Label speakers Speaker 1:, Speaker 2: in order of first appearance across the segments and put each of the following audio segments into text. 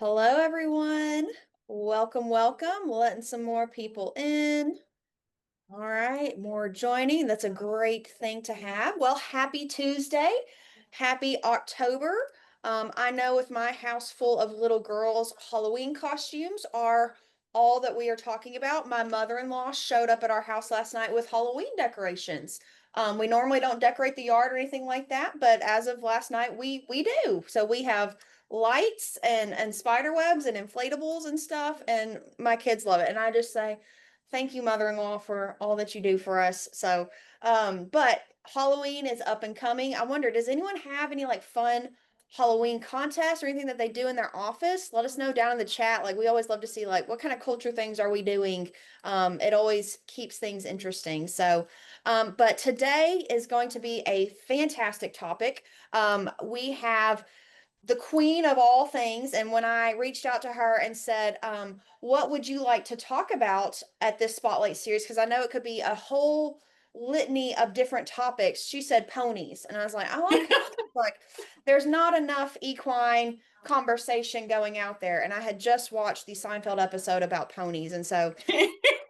Speaker 1: Hello, everyone. Welcome, welcome. Letting some more people in. All right, more joining. That's a great thing to have. Well, happy Tuesday. Happy October. I know with my house full of little girls, Halloween costumes are all that we are talking about. My mother-in-law showed up at our house last night with Halloween decorations. We normally don't decorate the yard or anything like that, but as of last night, we do. So we have lights and spider webs and inflatables and stuff, and my kids love it. And I just say, thank you, mother-in-law, for all that you do for us. So, but Halloween is up and coming. I wonder, does anyone have any like fun Halloween contests or anything that they do in their office? Let us know down in the chat. Like we always love to see like what kind of culture things are we doing. It always keeps things interesting. So, but today is going to be a fantastic topic. We have the queen of all things. And when I reached out to her and said, what would you like to talk about at this Spotlight series? Because I know it could be a whole litany of different topics. She said ponies. And I was like, oh, okay. Like, there's not enough equine conversation going out there. And I had just watched the Seinfeld episode about ponies. And so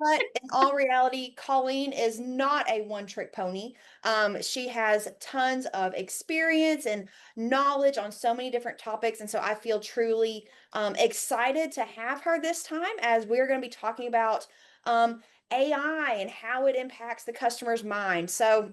Speaker 1: but in all reality, Colleen is not a one-trick pony. She has tons of experience and knowledge on so many different topics. And so I feel truly excited to have her this time as we're going to be talking about AI and how it impacts the customer's mind. So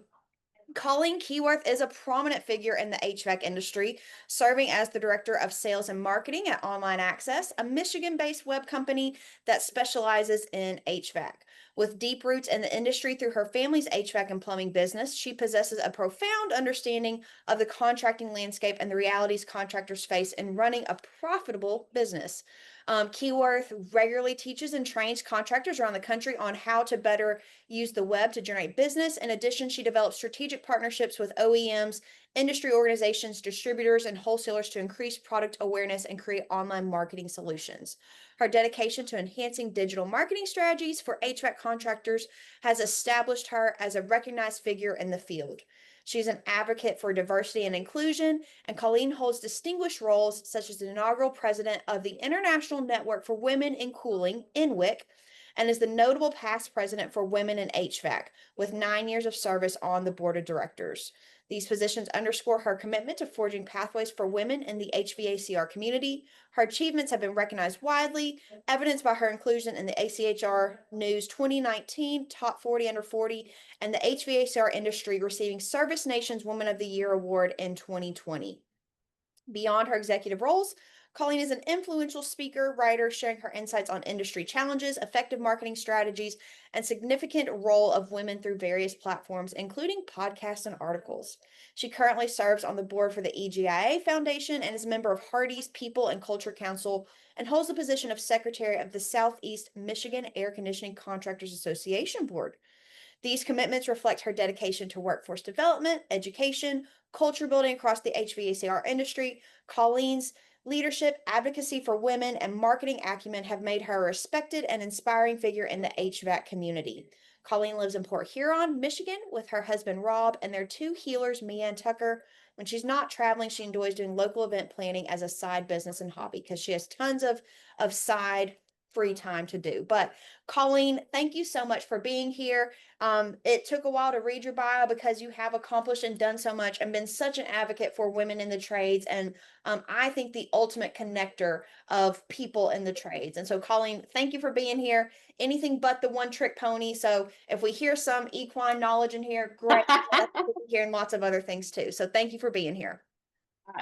Speaker 1: Colleen Keyworth is a prominent figure in the HVAC industry, serving as the Director of Sales and Marketing at Online Access, a Michigan-based web company that specializes in HVAC. With deep roots in the industry through her family's HVAC and plumbing business, she possesses a profound understanding of the contracting landscape and the realities contractors face in running a profitable business. Keyworth regularly teaches and trains contractors around the country on how to better use the web to generate business. In addition, she develops strategic partnerships with OEMs, industry organizations, distributors, and wholesalers to increase product awareness and create online marketing solutions. Her dedication to enhancing digital marketing strategies for HVAC contractors has established her as a recognized figure in the field. She's an advocate for diversity and inclusion, and Colleen holds distinguished roles such as the inaugural president of the International Network for Women in Cooling, INWIC, and is the notable past president for Women in HVAC, with 9 years of service on the board of directors. These positions underscore her commitment to forging pathways for women in the HVACR community. Her achievements have been recognized widely, evidenced by her inclusion in the ACHR News 2019 Top 40 Under 40 and the HVACR industry receiving Service Nation's Woman of the Year award in 2020. Beyond her executive roles, Colleen is an influential speaker, writer, sharing her insights on industry challenges, effective marketing strategies, and significant role of women through various platforms, including podcasts and articles. She currently serves on the board for the EGIA Foundation and is a member of Hardy's People and Culture Council and holds the position of Secretary of the Southeast Michigan Air Conditioning Contractors Association Board. These commitments reflect her dedication to workforce development, education, culture building across the HVACR industry. Colleen's leadership, advocacy for women, and marketing acumen have made her a respected and inspiring figure in the HVAC community. Colleen lives in Port Huron, Michigan, with her husband Rob and their two healers, Mia and Tucker. When she's not traveling, she enjoys doing local event planning as a side business and hobby because she has tons of side free time to do. But Colleen, thank you so much for being here. It took a while to read your bio because you have accomplished and done so much and been such an advocate for women in the trades. And I think the ultimate connector of people in the trades. And so, Colleen, thank you for being here. Anything but the one trick pony. So, if we hear some equine knowledge in here, great. We're hearing lots of other things too. So, thank you for being here.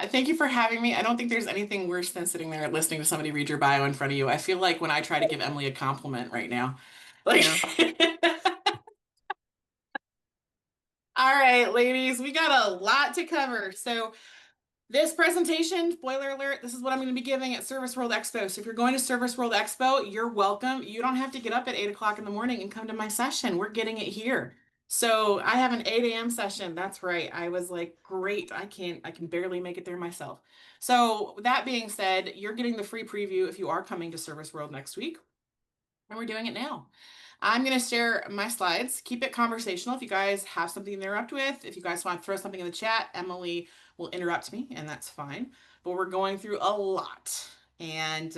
Speaker 2: Thank you for having me. I don't think there's anything worse than sitting there listening to somebody read your bio in front of you. I feel like when I try to give Emily a compliment right now. Like,
Speaker 1: Yeah.
Speaker 2: all right, ladies, we got a lot to cover. So this presentation, spoiler alert, this is what I'm going to be giving at Service World Expo. So if you're going to Service World Expo, you're welcome. You don't have to get up at 8 o'clock in the morning and come to my session. We're getting it here. So I have an 8 a.m. session. That's right. I was like, great. I can barely make it there myself. So that being said, you're getting the free preview if you are coming to Service World next week. And we're doing it now. I'm going to share my slides. Keep it conversational. If you guys have something to interrupt with, if you guys want to throw something in the chat, Emily will interrupt me, and that's fine. But we're going through a lot. And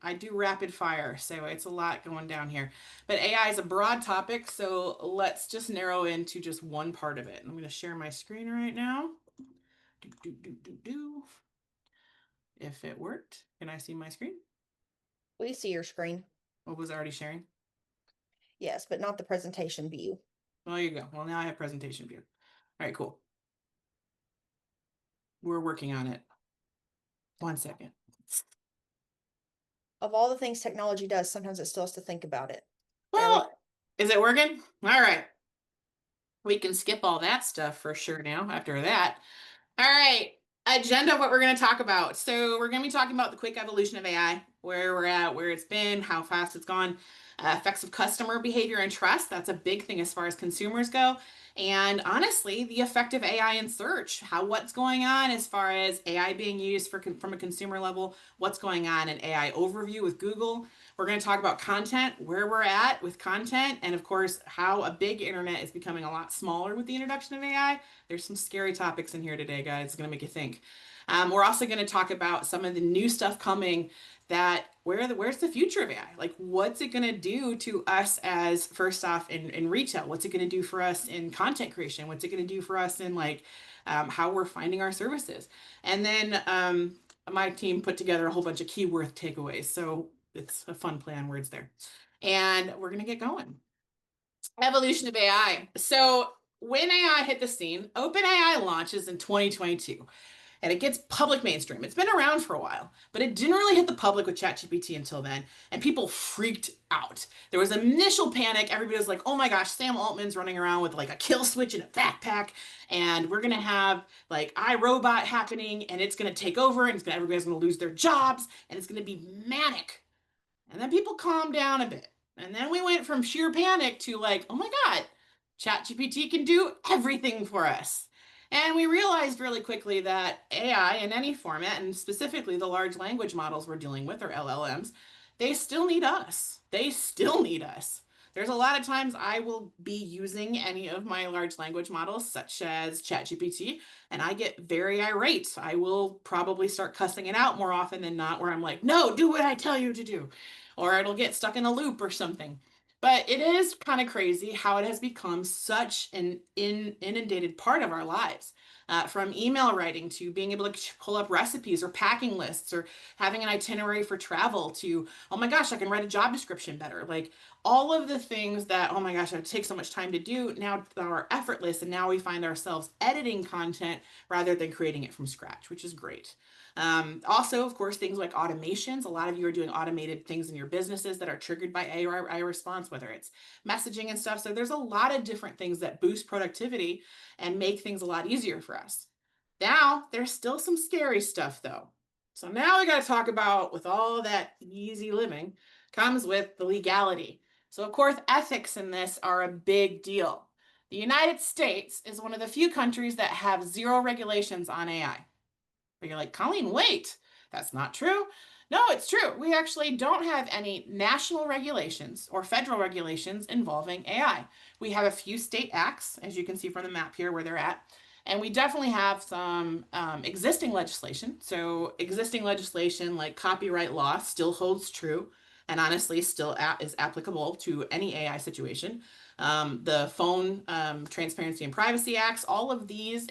Speaker 2: I do rapid fire, so it's a lot going down here. But AI is a broad topic, so let's just narrow into just one part of it. I'm going to share my screen right now. Do, do, do, do, do. If it worked, can I see my screen?
Speaker 1: We see your screen.
Speaker 2: What was I already sharing?
Speaker 1: Yes, but not the presentation view.
Speaker 2: Well, there you go. Well, now I have presentation view. All right, cool. We're working on it. 1 second.
Speaker 1: Of all the things technology does, sometimes it still has to think about it. There we go.
Speaker 2: Well, is it working? All right. We can skip all that stuff for sure now after that. All right. Agenda of what we're going to talk about. So, we're going to be talking about the quick evolution of AI, where we're at, where it's been, how fast it's gone, effects of customer behavior and trust. That's a big thing as far as consumers go. And honestly, the effect of AI in search, what's going on as far as AI being used from a consumer level, what's going on in AI overview with Google. We're going to talk about content, where we're at with content, and of course, how a big internet is becoming a lot smaller with the introduction of AI. There's some scary topics in here today, guys. It's going to make you think. We're also going to talk about some of the new stuff coming that where's the future of AI? Like, what's it going to do to us as first off in retail? What's it going to do for us in content creation? What's it going to do for us in like how we're finding our services? And then my team put together a whole bunch of Keyworth takeaways. So it's a fun play on words there. And we're going to get going. Evolution of AI. So when AI hit the scene, OpenAI launches in 2022 and it gets public mainstream. It's been around for a while, but it didn't really hit the public with ChatGPT until then, and people freaked out. There was initial panic. Everybody was like, "Oh my gosh, Sam Altman's running around with like a kill switch in a backpack, and we're gonna have like iRobot happening, and it's gonna take over, and everybody's gonna lose their jobs, and it's gonna be manic." And then people calmed down a bit. And then we went from sheer panic to like, oh my God, ChatGPT can do everything for us. And we realized really quickly that AI in any format, and specifically the large language models we're dealing with, or LLMs, they still need us. They still need us. There's a lot of times I will be using any of my large language models, such as ChatGPT, and I get very irate. I will probably start cussing it out more often than not, where I'm like, no, do what I tell you to do, or it'll get stuck in a loop or something. But it is kind of crazy how it has become such an inundated part of our lives. From email writing to being able to pull up recipes or packing lists or having an itinerary for travel to, oh my gosh, I can write a job description better. Like all of the things that, oh my gosh, it takes so much time to do now are effortless. And now we find ourselves editing content rather than creating it from scratch, which is great. Also, of course, things like automations. A lot of you are doing automated things in your businesses that are triggered by AI response, whether it's messaging and stuff. So there's a lot of different things that boost productivity and make things a lot easier for us. Now, there's still some scary stuff though. So now we got to talk about with all that easy living comes with the legality. So of course, ethics in this are a big deal. The United States is one of the few countries that have zero regulations on AI. But you're like, Colleen, wait, that's not true. No, it's true. We actually don't have any national regulations or federal regulations involving AI. We have a few state acts, as you can see from the map here where they're at. And we definitely have some existing legislation. So, existing legislation like copyright law still holds true and honestly still is applicable to any AI situation. The phone transparency and privacy acts, all of these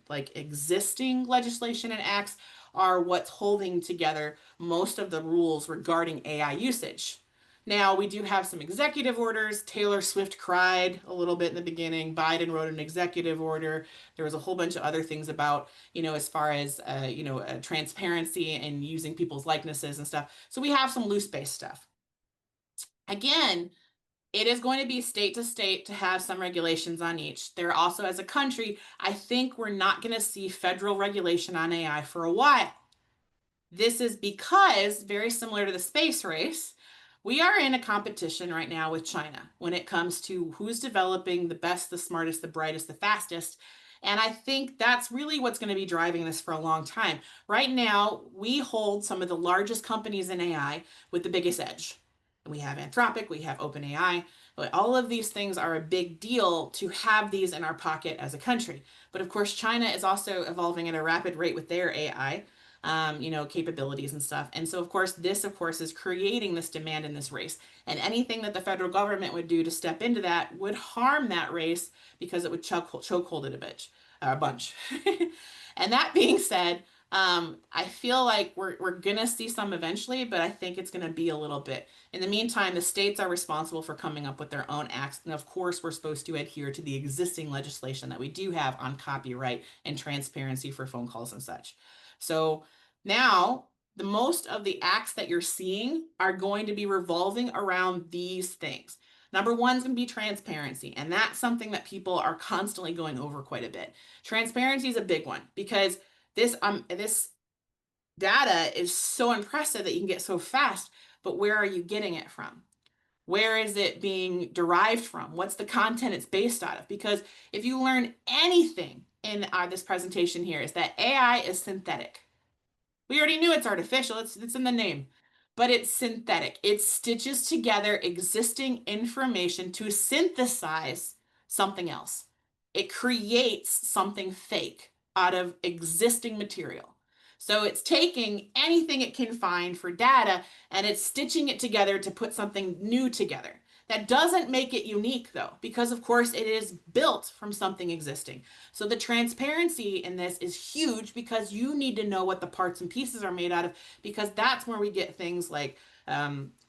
Speaker 2: like existing legislation and acts are what's holding together most of the rules regarding AI usage. Now, we do have some executive orders. Taylor Swift cried a little bit in the beginning. Biden wrote an executive order. There was a whole bunch of other things about, as far as, transparency and using people's likenesses and stuff. So we have some loose base stuff. Again, it is going to be state to state to have some regulations on each. There also, as a country, I think we're not going to see federal regulation on AI for a while. This is because, very similar to the space race, we are in a competition right now with China when it comes to who's developing the best, the smartest, the brightest, the fastest. And I think that's really what's going to be driving this for a long time. Right now, we hold some of the largest companies in AI with the biggest edge. We have Anthropic, we have OpenAI, but all of these things are a big deal to have these in our pocket as a country. But of course, China is also evolving at a rapid rate with their AI. capabilities and stuff. And so, of course, is creating this demand in this race. And anything that the federal government would do to step into that would harm that race because it would chokehold it a bunch. And that being said, I feel like we're gonna see some eventually, but I think it's gonna be a little bit. In the meantime, the states are responsible for coming up with their own acts, and of course, we're supposed to adhere to the existing legislation that we do have on copyright and transparency for phone calls and such. So now, the most of the acts that you're seeing are going to be revolving around these things. Number one is going to be transparency, and that's something that people are constantly going over quite a bit. Transparency is a big one because this data is so impressive that you can get so fast, but where are you getting it from? Where is it being derived from? What's the content it's based out of? Because if you learn anything in this presentation here is that AI is synthetic. We already knew it's artificial, it's in the name, but it's synthetic. It stitches together existing information to synthesize something else. It creates something fake out of existing material. So it's taking anything it can find for data and it's stitching it together to put something new together. That doesn't make it unique though, because of course it is built from something existing. So the transparency in this is huge because you need to know what the parts and pieces are made out of, because that's where we get things like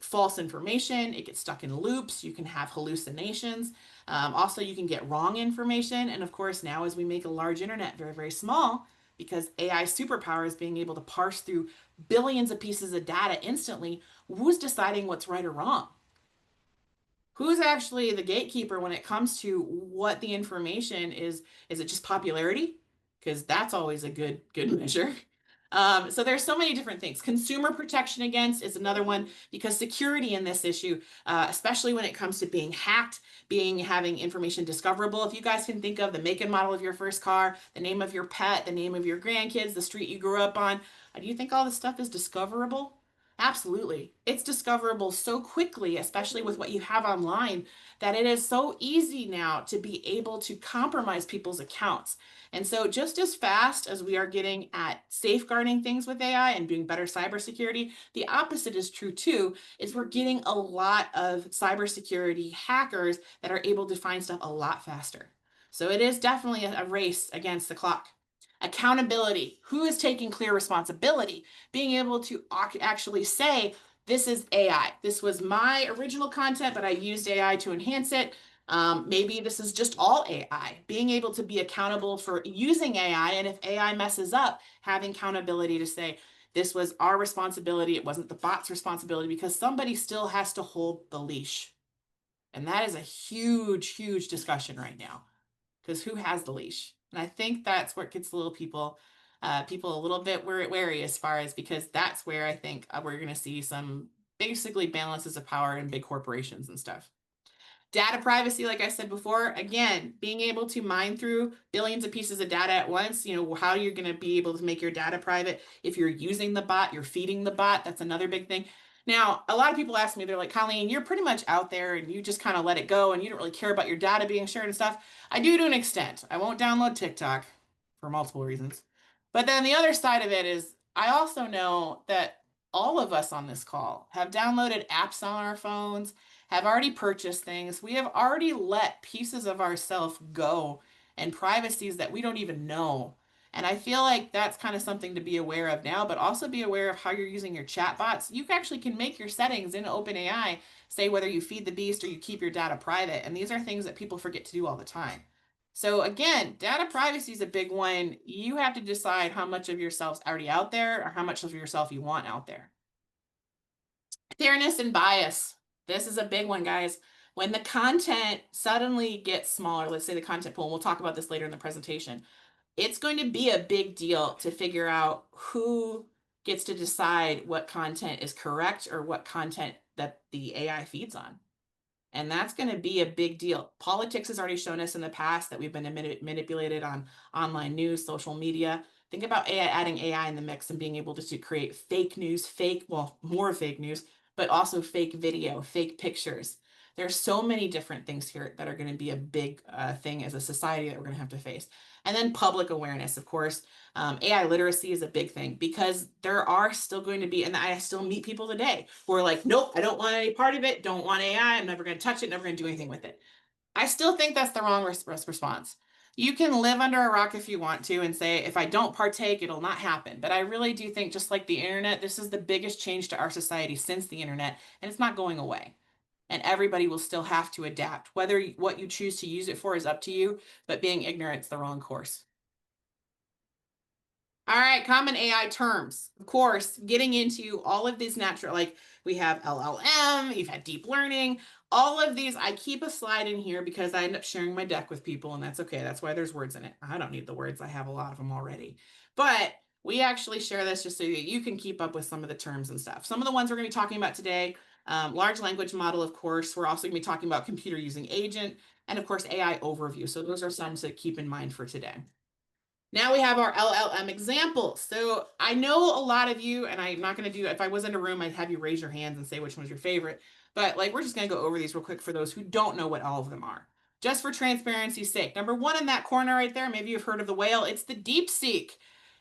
Speaker 2: false information. It gets stuck in loops. You can have hallucinations. Also, you can get wrong information. And of course, now as we make a large internet very, very small, because AI superpower is being able to parse through billions of pieces of data instantly, who's deciding what's right or wrong? Who's actually the gatekeeper when it comes to what the information is? Is it just popularity? Because that's always a good measure. So there's so many different things. Consumer protection against is another one, because security in this issue, especially when it comes to being hacked, having information discoverable. If you guys can think of the make and model of your first car, the name of your pet, the name of your grandkids, the street you grew up on, do you think all this stuff is discoverable? Absolutely. It's discoverable so quickly, especially with what you have online, that it is so easy now to be able to compromise people's accounts. And so, just as fast as we are getting at safeguarding things with AI and doing better cybersecurity, the opposite is true too, is we're getting a lot of cybersecurity hackers that are able to find stuff a lot faster. So it is definitely a race against the clock. Accountability. Who is taking clear responsibility? Being able to actually say, this is AI. This was my original content, but I used AI to enhance it. Maybe this is just all AI. Being able to be accountable for using AI, and if AI messes up, having accountability to say, this was our responsibility. It wasn't the bot's responsibility, because somebody still has to hold the leash. And that is a huge, huge discussion right now, because who has the leash? And I think that's where it gets people a little bit wary as far as, because that's where I think we're going to see some basically balances of power in big corporations and stuff. Data privacy, like I said before, again, being able to mine through billions of pieces of data at once, how you're going to be able to make your data private. If you're using the bot, you're feeding the bot. That's another big thing. Now, a lot of people ask me, they're like, Colleen, you're pretty much out there and you just kind of let it go and you don't really care about your data being shared and stuff. I do to an extent. I won't download TikTok for multiple reasons. But then the other side of it is, I also know that all of us on this call have downloaded apps on our phones, have already purchased things. We have already let pieces of ourselves go and privacies that we don't even know. And I feel like that's kind of something to be aware of now, but also be aware of how you're using your chat bots. You actually can make your settings in OpenAI say whether you feed the beast or you keep your data private. And these are things that people forget to do all the time. So again, data privacy is a big one. You have to decide how much of yourself's already out there or how much of yourself you want out there. Fairness and bias. This is a big one, guys. When the content suddenly gets smaller, let's say the content pool, and we'll talk about this later in the presentation, it's going to be a big deal to figure out who gets to decide what content is correct or what content that the AI feeds on. And that's going to be a big deal. Politics has already shown us in the past that we've been manipulated on online news, social media. Think about AI, adding AI in the mix and being able to create fake news, more fake news, but also fake video, fake pictures. There's so many different things here that are going to be a big thing as a society that we're going to have to face. And then public awareness, of course. AI literacy is a big thing because there are still going to be, and I still meet people today who are like, nope, I don't want any part of it, don't want AI, I'm never going to touch it, never going to do anything with it. I still think that's the wrong response. You can live under a rock if you want to and say, if I don't partake, it'll not happen. But I really do think, just like the internet, this is the biggest change to our society since the internet, and it's not going away. And everybody will still have to adapt. Whether what you choose to use it for is up to you, but being ignorant is the wrong course. All right, common AI terms. Of course, getting into all of these natural, like we have LLM, you've had deep learning, all of these. I keep a slide in here because I end up sharing my deck with people, and that's okay. That's why there's words in it. I don't need the words, I have a lot of them already. But we actually share this just so that you can keep up with some of the terms and stuff. Some of the ones we're going to be talking about today, large language model, of course. We're also going to be talking about computer using agent, and of course, AI overview. So those are some to keep in mind for today. Now we have our LLM examples. So I know a lot of you, and I'm not going to do, if I was in a room, I'd have you raise your hands and say which one's your favorite. But like, we're just going to go over these real quick for those who don't know what all of them are. Just for transparency's sake. Number one in that corner right there, maybe you've heard of the whale, it's the DeepSeek.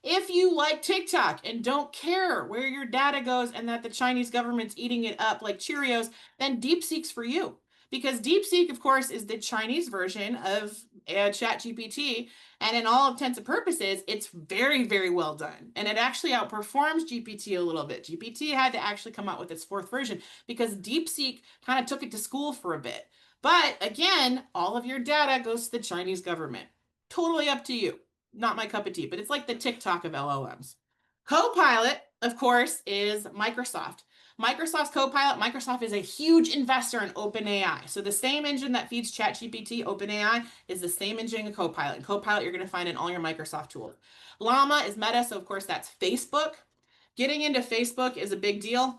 Speaker 2: If you like TikTok and don't care where your data goes and that the Chinese government's eating it up like Cheerios, then DeepSeek's for you. Because DeepSeek, of course, is the Chinese version of ChatGPT, and in all intents and purposes, it's very, very well done. And it actually outperforms GPT a little bit. GPT had to actually come out with its fourth version because DeepSeek kind of took it to school for a bit. But again, all of your data goes to the Chinese government. Totally up to you. Not my cup of tea, but it's like the TikTok of LLMs. Copilot, of course, is Microsoft. Microsoft's Copilot, Microsoft is a huge investor in OpenAI. So the same engine that feeds ChatGPT, OpenAI, is the same engine in Copilot. And Copilot you're going to find in all your Microsoft tools. Llama is Meta, so of course that's Facebook. Getting into Facebook is a big deal.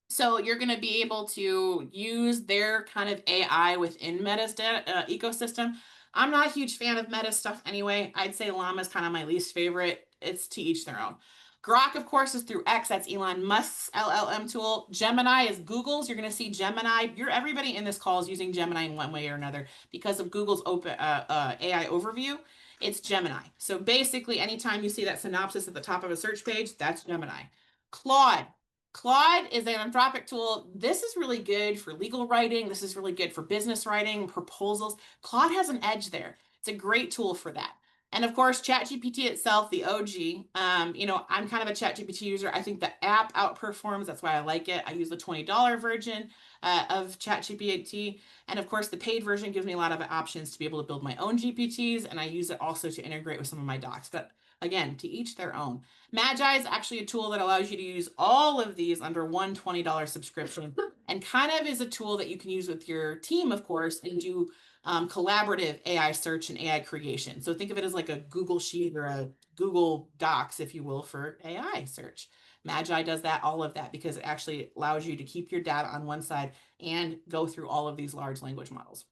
Speaker 2: So you're going to be able to use their kind of AI within Meta's ecosystem. I'm not a huge fan of Meta stuff anyway. I'd say Llama is kind of my least favorite. It's to each their own. Grok, of course, is through X. That's Elon Musk's LLM tool. Gemini is Google's. You're going to see Gemini. Everybody in this call is using Gemini in one way or another because of Google's open AI overview. It's Gemini. So basically, anytime you see that synopsis at the top of a search page, that's Gemini. Claude. Claude is an Anthropic tool. This is really good for legal writing. This is really good for business writing, proposals. Claude has an edge there. It's a great tool for that. And of course, ChatGPT itself, the OG. I'm kind of a ChatGPT user. I think the app outperforms. That's why I like it. I use the $20 version of ChatGPT. And of course, the paid version gives me a lot of options to be able to build my own GPTs. And I use it also to integrate with some of my docs. But again, to each their own. Magi is actually a tool that allows you to use all of these under one $20 subscription and kind of is a tool that you can use with your team, of course, and do collaborative AI search and AI creation. So think of it as like a Google Sheet or a Google Docs, if you will, for AI search. Magi does that, all of that, because it actually allows you to keep your data on one side and go through all of these large language models.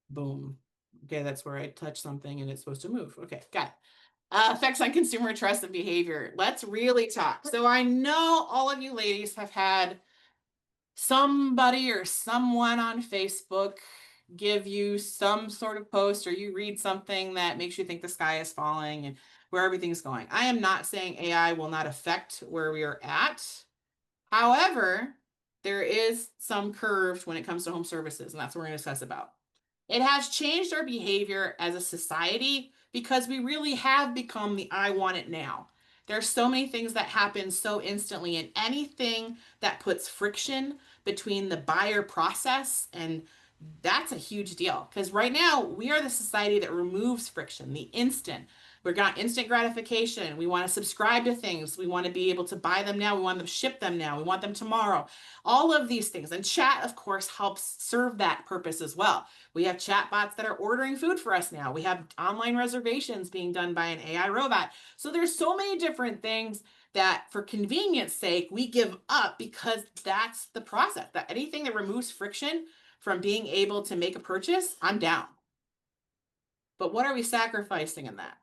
Speaker 2: Boom. Okay, that's where I touch something and it's supposed to move. Okay, got it. Effects on consumer trust and behavior. Let's really talk. So I know all of you ladies have had somebody or someone on Facebook give you some sort of post or you read something that makes you think the sky is falling and where everything's going. I am not saying AI will not affect where we are at. However, there is some curves when it comes to home services, and that's what we're going to discuss about. It has changed our behavior as a society because we really have become the I want it now. There's so many things that happen so instantly, and anything that puts friction between the buyer process, and that's a huge deal because right now we are the society that removes friction, the instant. We've got instant gratification. We want to subscribe to things. We want to be able to buy them now. We want them to ship them now. We want them tomorrow. All of these things. And chat, of course, helps serve that purpose as well. We have chat bots that are ordering food for us now. We have online reservations being done by an AI robot. So there's so many different things that for convenience sake, we give up because that's the process. That anything that removes friction from being able to make a purchase, I'm down. But what are we sacrificing in that?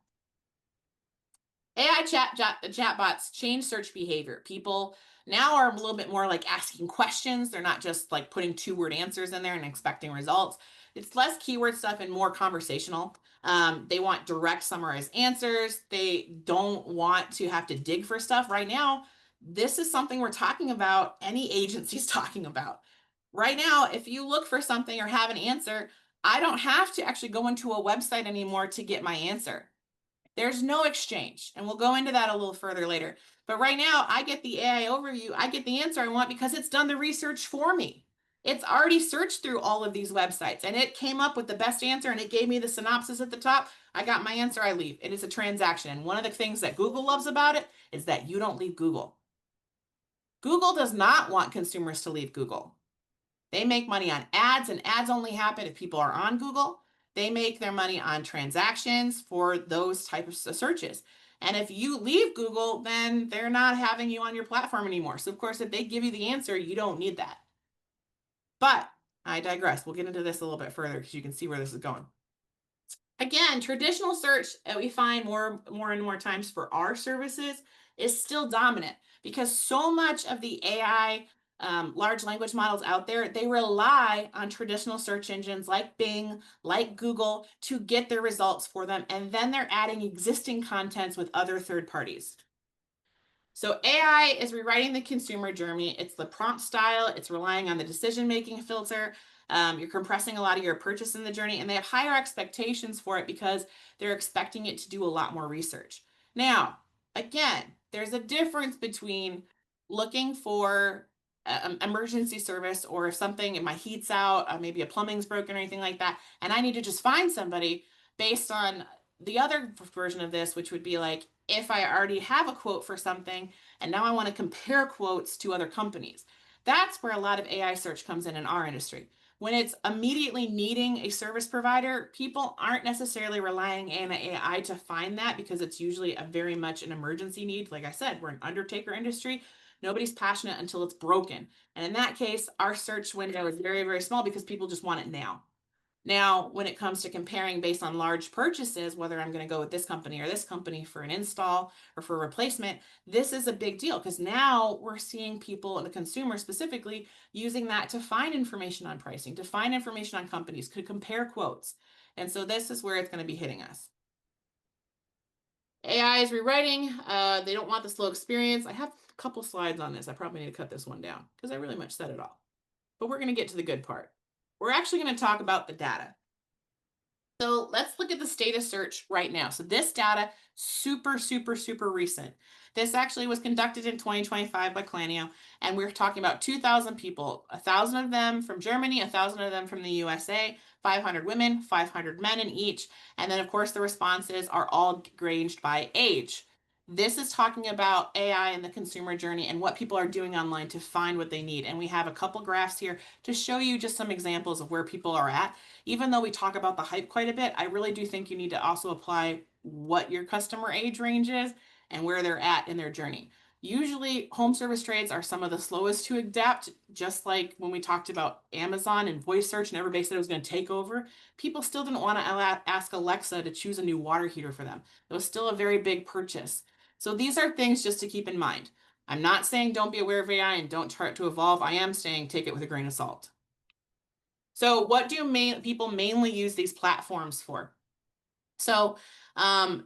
Speaker 2: AI chatbots change search behavior. People now are a little bit more like asking questions. They're not just like putting two-word answers in there and expecting results. It's less keyword stuff and more conversational. They want direct summarized answers. They don't want to have to dig for stuff. Right now, this is something we're talking about, any agency's talking about. Right now, if you look for something or have an answer, I don't have to actually go into a website anymore to get my answer. There's no exchange, and we'll go into that a little further later. But right now, I get the AI overview. I get the answer I want because it's done the research for me. It's already searched through all of these websites and it came up with the best answer and it gave me the synopsis at the top. I got my answer, I leave. It is a transaction. And one of the things that Google loves about it is that you don't leave Google. Google does not want consumers to leave Google. They make money on ads, and ads only happen if people are on Google. They make their money on transactions for those types of searches. And if you leave Google, then they're not having you on your platform anymore. So, of course, if they give you the answer, you don't need that. But I digress. We'll get into this a little bit further because you can see where this is going. Again, traditional search that we find more and more times for our services is still dominant because so much of the AI large language models out there, they rely on traditional search engines like Bing, like Google to get their results for them. And then they're adding existing contents with other third parties. So AI is rewriting the consumer journey. It's the prompt style. It's relying on the decision-making filter. You're compressing a lot of your purchase in the journey, and they have higher expectations for it because they're expecting it to do a lot more research. Now, again, there's a difference between looking for emergency service or if something, if my heat's out, maybe a plumbing's broken or anything like that, and I need to just find somebody based on the other version of this, which would be like, if I already have a quote for something and now I want to compare quotes to other companies. That's where a lot of AI search comes in our industry. When it's immediately needing a service provider, people aren't necessarily relying on AI to find that because it's usually a very much an emergency need. Like I said, we're an undertaker industry. Nobody's passionate until it's broken. And in that case, our search window is very, very small because people just want it now. Now, when it comes to comparing based on large purchases, whether I'm going to go with this company or this company for an install or for a replacement, this is a big deal because now we're seeing people and the consumer specifically using that to find information on pricing, to find information on companies, could compare quotes. And so this is where it's going to be hitting us. AI is rewriting. They don't want the slow experience. I have a couple slides on this. I probably need to cut this one down because I really much said it all. But we're going to get to the good part. We're actually going to talk about the data. So let's look at the state of search right now. So this data, super, super, super recent. This actually was conducted in 2025 by Clanio, and we're talking about 2,000 people, 1,000 of them from Germany, 1,000 of them from the USA, 500 women, 500 men in each. And then, of course, the responses are all ranged by age. This is talking about AI and the consumer journey and what people are doing online to find what they need. And we have a couple graphs here to show you just some examples of where people are at. Even though we talk about the hype quite a bit, I really do think you need to also apply what your customer age range is and where they're at in their journey. Usually, home service trades are some of the slowest to adapt, just like when we talked about Amazon and voice search, and everybody said it was going to take over. People still didn't want to ask Alexa to choose a new water heater for them. It was still a very big purchase. So, these are things just to keep in mind. I'm not saying don't be aware of AI and don't try to evolve. I am saying take it with a grain of salt. So, what do people mainly use these platforms for? So,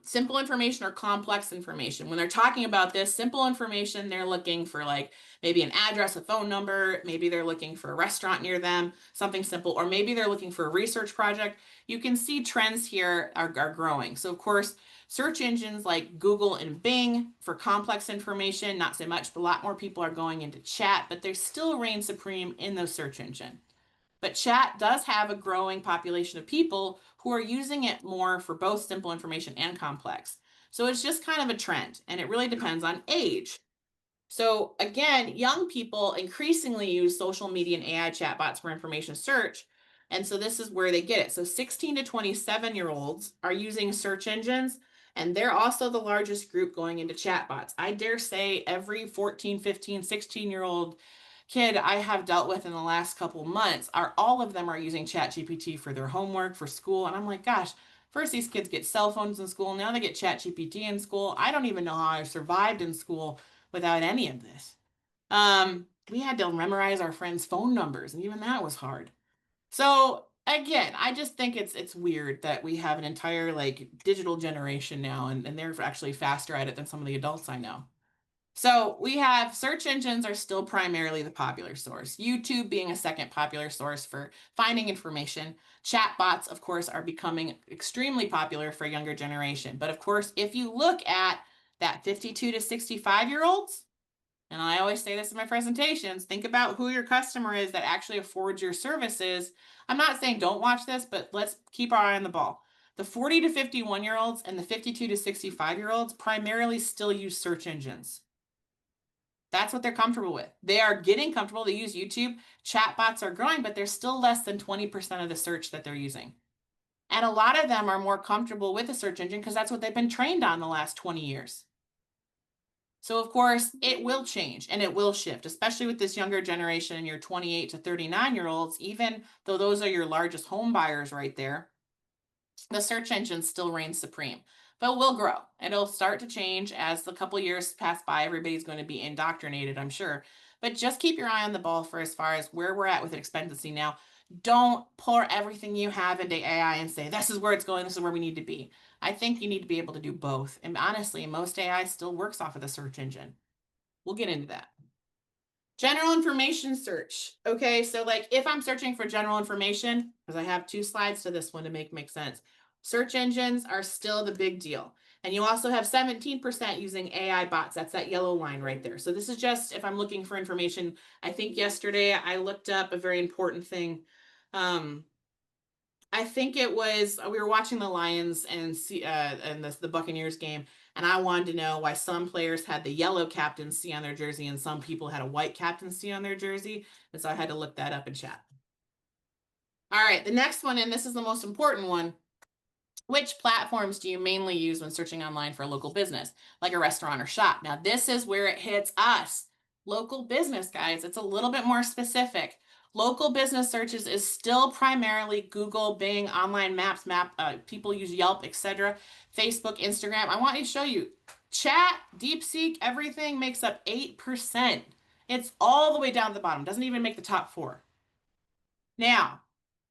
Speaker 2: simple information or complex information. When they're talking about this, simple information, they're looking for like maybe an address, a phone number, maybe they're looking for a restaurant near them, something simple, or maybe they're looking for a research project. You can see trends here are growing. So, of course, search engines like Google and Bing for complex information, not so much, but a lot more people are going into chat, but they still reign supreme in those search engine. But chat does have a growing population of people who are using it more for both simple information and complex. So it's just kind of a trend, and it really depends on age. So again, young people increasingly use social media and AI chatbots for information search. And so this is where they get it. So 16 to 27-year-olds are using search engines, and they're also the largest group going into chatbots. I dare say every 14, 15, 16-year-old kid I have dealt with in the last couple months are all of them are using ChatGPT for their homework, for school. And I'm like, gosh, First, these kids get cell phones in school. Now they get ChatGPT in school. I don't even know how I survived in school without any of this. We had to memorize our friends' phone numbers, and even that was hard. So again, I just think it's weird that we have an entire like digital generation now, and they're actually faster at it than some of the adults I know. So we have search engines are still primarily the popular source. YouTube being a second popular source for finding information. Chatbots, of course, are becoming extremely popular for a younger generation. But of course, if you look at that 52 to 65-year-olds, and I always say this in my presentations, think about who your customer is that actually affords your services. I'm not saying don't watch this, but let's keep our eye on the ball. The 40 to 51-year-olds and the 52 to 65-year-olds primarily still use search engines. That's what they're comfortable with. They are getting comfortable. They use YouTube. Chatbots are growing, but they're still less than 20% of the search that they're using. And a lot of them are more comfortable with a search engine because that's what they've been trained on the last 20 years. So, of course, it will change and it will shift, especially with this younger generation, your 28 to 39-year-olds, even though those are your largest home buyers right there, the search engine still reigns supreme, but will grow. It'll start to change as the couple years pass by. Everybody's going to be indoctrinated, I'm sure. But just keep your eye on the ball for as far as where we're at with expectancy now. Don't pour everything you have into AI and say, this is where it's going, this is where we need to be. I think you need to be able to do both. And honestly, most AI still works off of the search engine. We'll get into that. General information search. Okay, so like if I'm searching for general information, because I have two slides to this one to make sense, search engines are still the big deal. And you also have 17% using AI bots. That's that yellow line right there. So this is just if I'm looking for information. I think yesterday I looked up a very important thing. I think it was we were watching the Lions and the Buccaneers game, and I wanted to know why some players had the yellow captaincy on their jersey and some people had a white captaincy on their jersey, and so I had to look that up in chat. All right, the next one, and this is the most important one. Which platforms do you mainly use when searching online for a local business, like a restaurant or shop? Now, this is where it hits us. Local business, guys, it's a little bit more specific. Local business searches is still primarily Google, Bing, online maps, people use Yelp, etc. Facebook, Instagram. I want to show you chat, DeepSeek, everything makes up 8%. It's all the way down to the bottom. Doesn't even make the top 4. Now,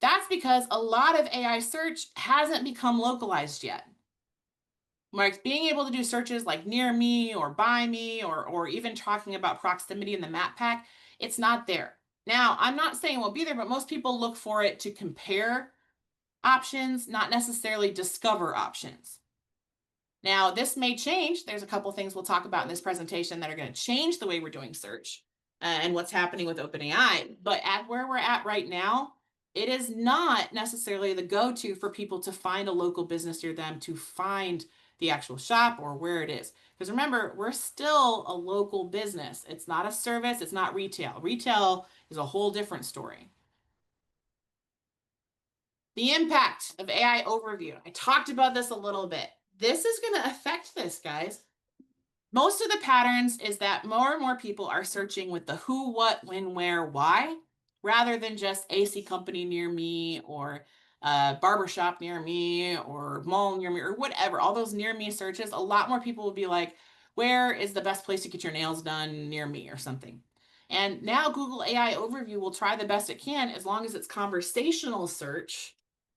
Speaker 2: that's because a lot of AI search hasn't become localized yet. Like being able to do searches like near me or by me or even talking about proximity in the map pack, it's not there. Now, I'm not saying it won't be there, but most people look for it to compare options, not necessarily discover options. Now, this may change. There's a couple things we'll talk about in this presentation that are going to change the way we're doing search and what's happening with OpenAI. But at where we're at right now, it is not necessarily the go-to for people to find a local business near them, to find the actual shop or where it is. Because remember, we're still a local business. It's not a service. It's not retail. Retail is a whole different story. The impact of AI overview. I talked about this a little bit. This is going to affect this, guys. Most of the patterns is that more and more people are searching with the who, what, when, where, why, rather than just AC company near me or barbershop near me or mall near me or whatever. All those near me searches, a lot more people will be like, where is the best place to get your nails done near me or something. And now Google AI Overview will try the best it can as long as it's conversational search.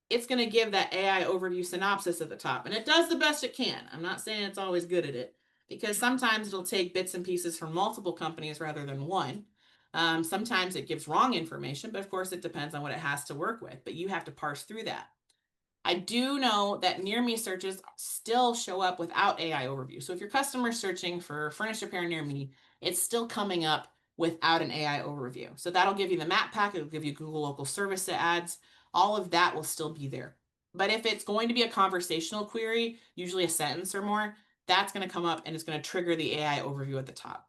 Speaker 2: It's going to give that AI overview synopsis at the top. And it does the best it can. I'm not saying it's always good at it because sometimes it'll take bits and pieces from multiple companies rather than one. Sometimes it gives wrong information, but of course it depends on what it has to work with. But you have to parse through that. I do know that near me searches still show up without AI overview. So if your customer's searching for furniture repair near me, it's still coming up without an AI overview. So that'll give you the map pack, it'll give you Google local service ads. All of that will still be there. But if it's going to be a conversational query, usually a sentence or more, that's going to come up and it's going to trigger the AI overview at the top.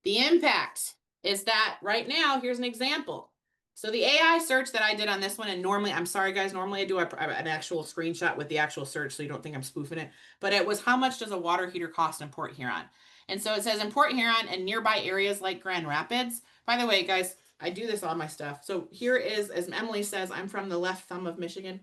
Speaker 2: The impact is that right now, here's an example. So the AI search that I did on this one, and normally, I'm sorry guys, normally I do an actual screenshot with the actual search so you don't think I'm spoofing it, but it was how much does a water heater cost in Port Huron? And so it says in Port Huron and nearby areas like Grand Rapids. By the way, guys, I do this on my stuff. So here is, as Emily says, I'm from the left thumb of Michigan.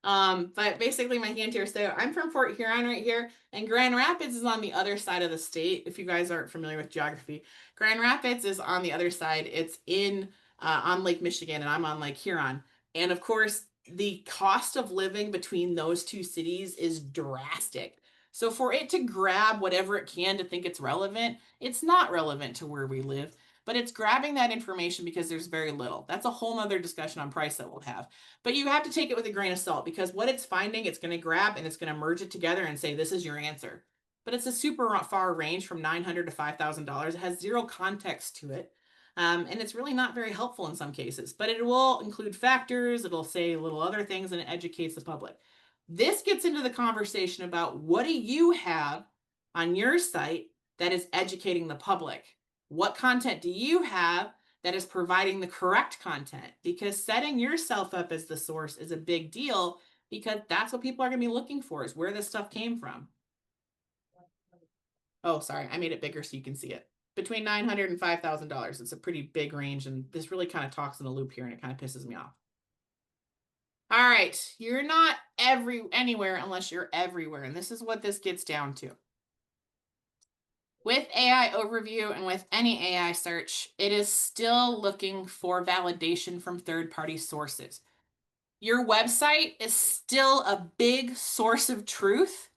Speaker 2: But basically my hand here. So I'm from Fort Huron right here, and Grand Rapids is on the other side of the state. If you guys aren't familiar with geography, Grand Rapids is on the other side. It's in on Lake Michigan, and I'm on Lake Huron. And of course, the cost of living between those two cities is drastic. So for it to grab whatever it can to think it's relevant, it's not relevant to where we live, but it's grabbing that information because there's very little. That's a whole nother discussion on price that we'll have. But you have to take it with a grain of salt because what it's finding, it's going to grab and it's going to merge it together and say, this is your answer. But it's a super far range from $900 to $5,000. It has zero context to it. And it's really not very helpful in some cases, but it will include factors. It'll say little other things and it educates the public. This gets into the conversation about what do you have on your site that is educating the public? What content do you have that is providing the correct content? Because setting yourself up as the source is a big deal because that's what people are going to be looking for is where this stuff came from. Oh, sorry, I made it bigger so you can see it. Between $900 and $5,000. It's a pretty big range, and this really kind of talks in a loop here, and it kind of pisses me off. All right, you're not anywhere unless you're everywhere, and this is what this gets down to. With AI overview and with any AI search, it is still looking for validation from third-party sources. Your website is still a big source of truth,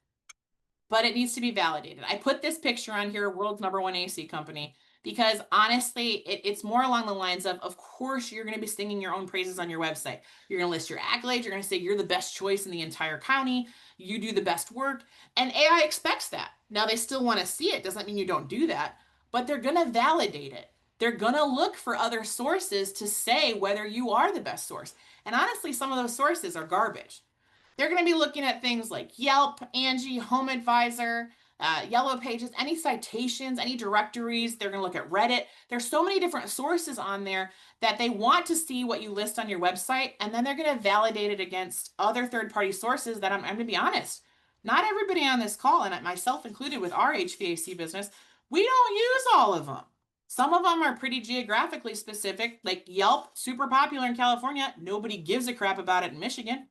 Speaker 2: but it needs to be validated. I put this picture on here, world's #1 AC company, because honestly, it's more along the lines of course, you're going to be singing your own praises on your website. You're going to list your accolades. You're going to say you're the best choice in the entire county. You do the best work. And AI expects that. Now, they still want to see it. Doesn't mean you don't do that, but they're going to validate it. They're going to look for other sources to say whether you are the best source. And honestly, some of those sources are garbage. They're going to be looking at things like Yelp, Angie, Home Advisor, Yellow Pages, any citations, any directories. They're going to look at Reddit. There's so many different sources on there that they want to see what you list on your website, and then they're going to validate it against other third-party sources that I'm going to be honest. Not everybody on this call, and myself included with our HVAC business, we don't use all of them. Some of them are pretty geographically specific, like Yelp, super popular in California. Nobody gives a crap about it in Michigan.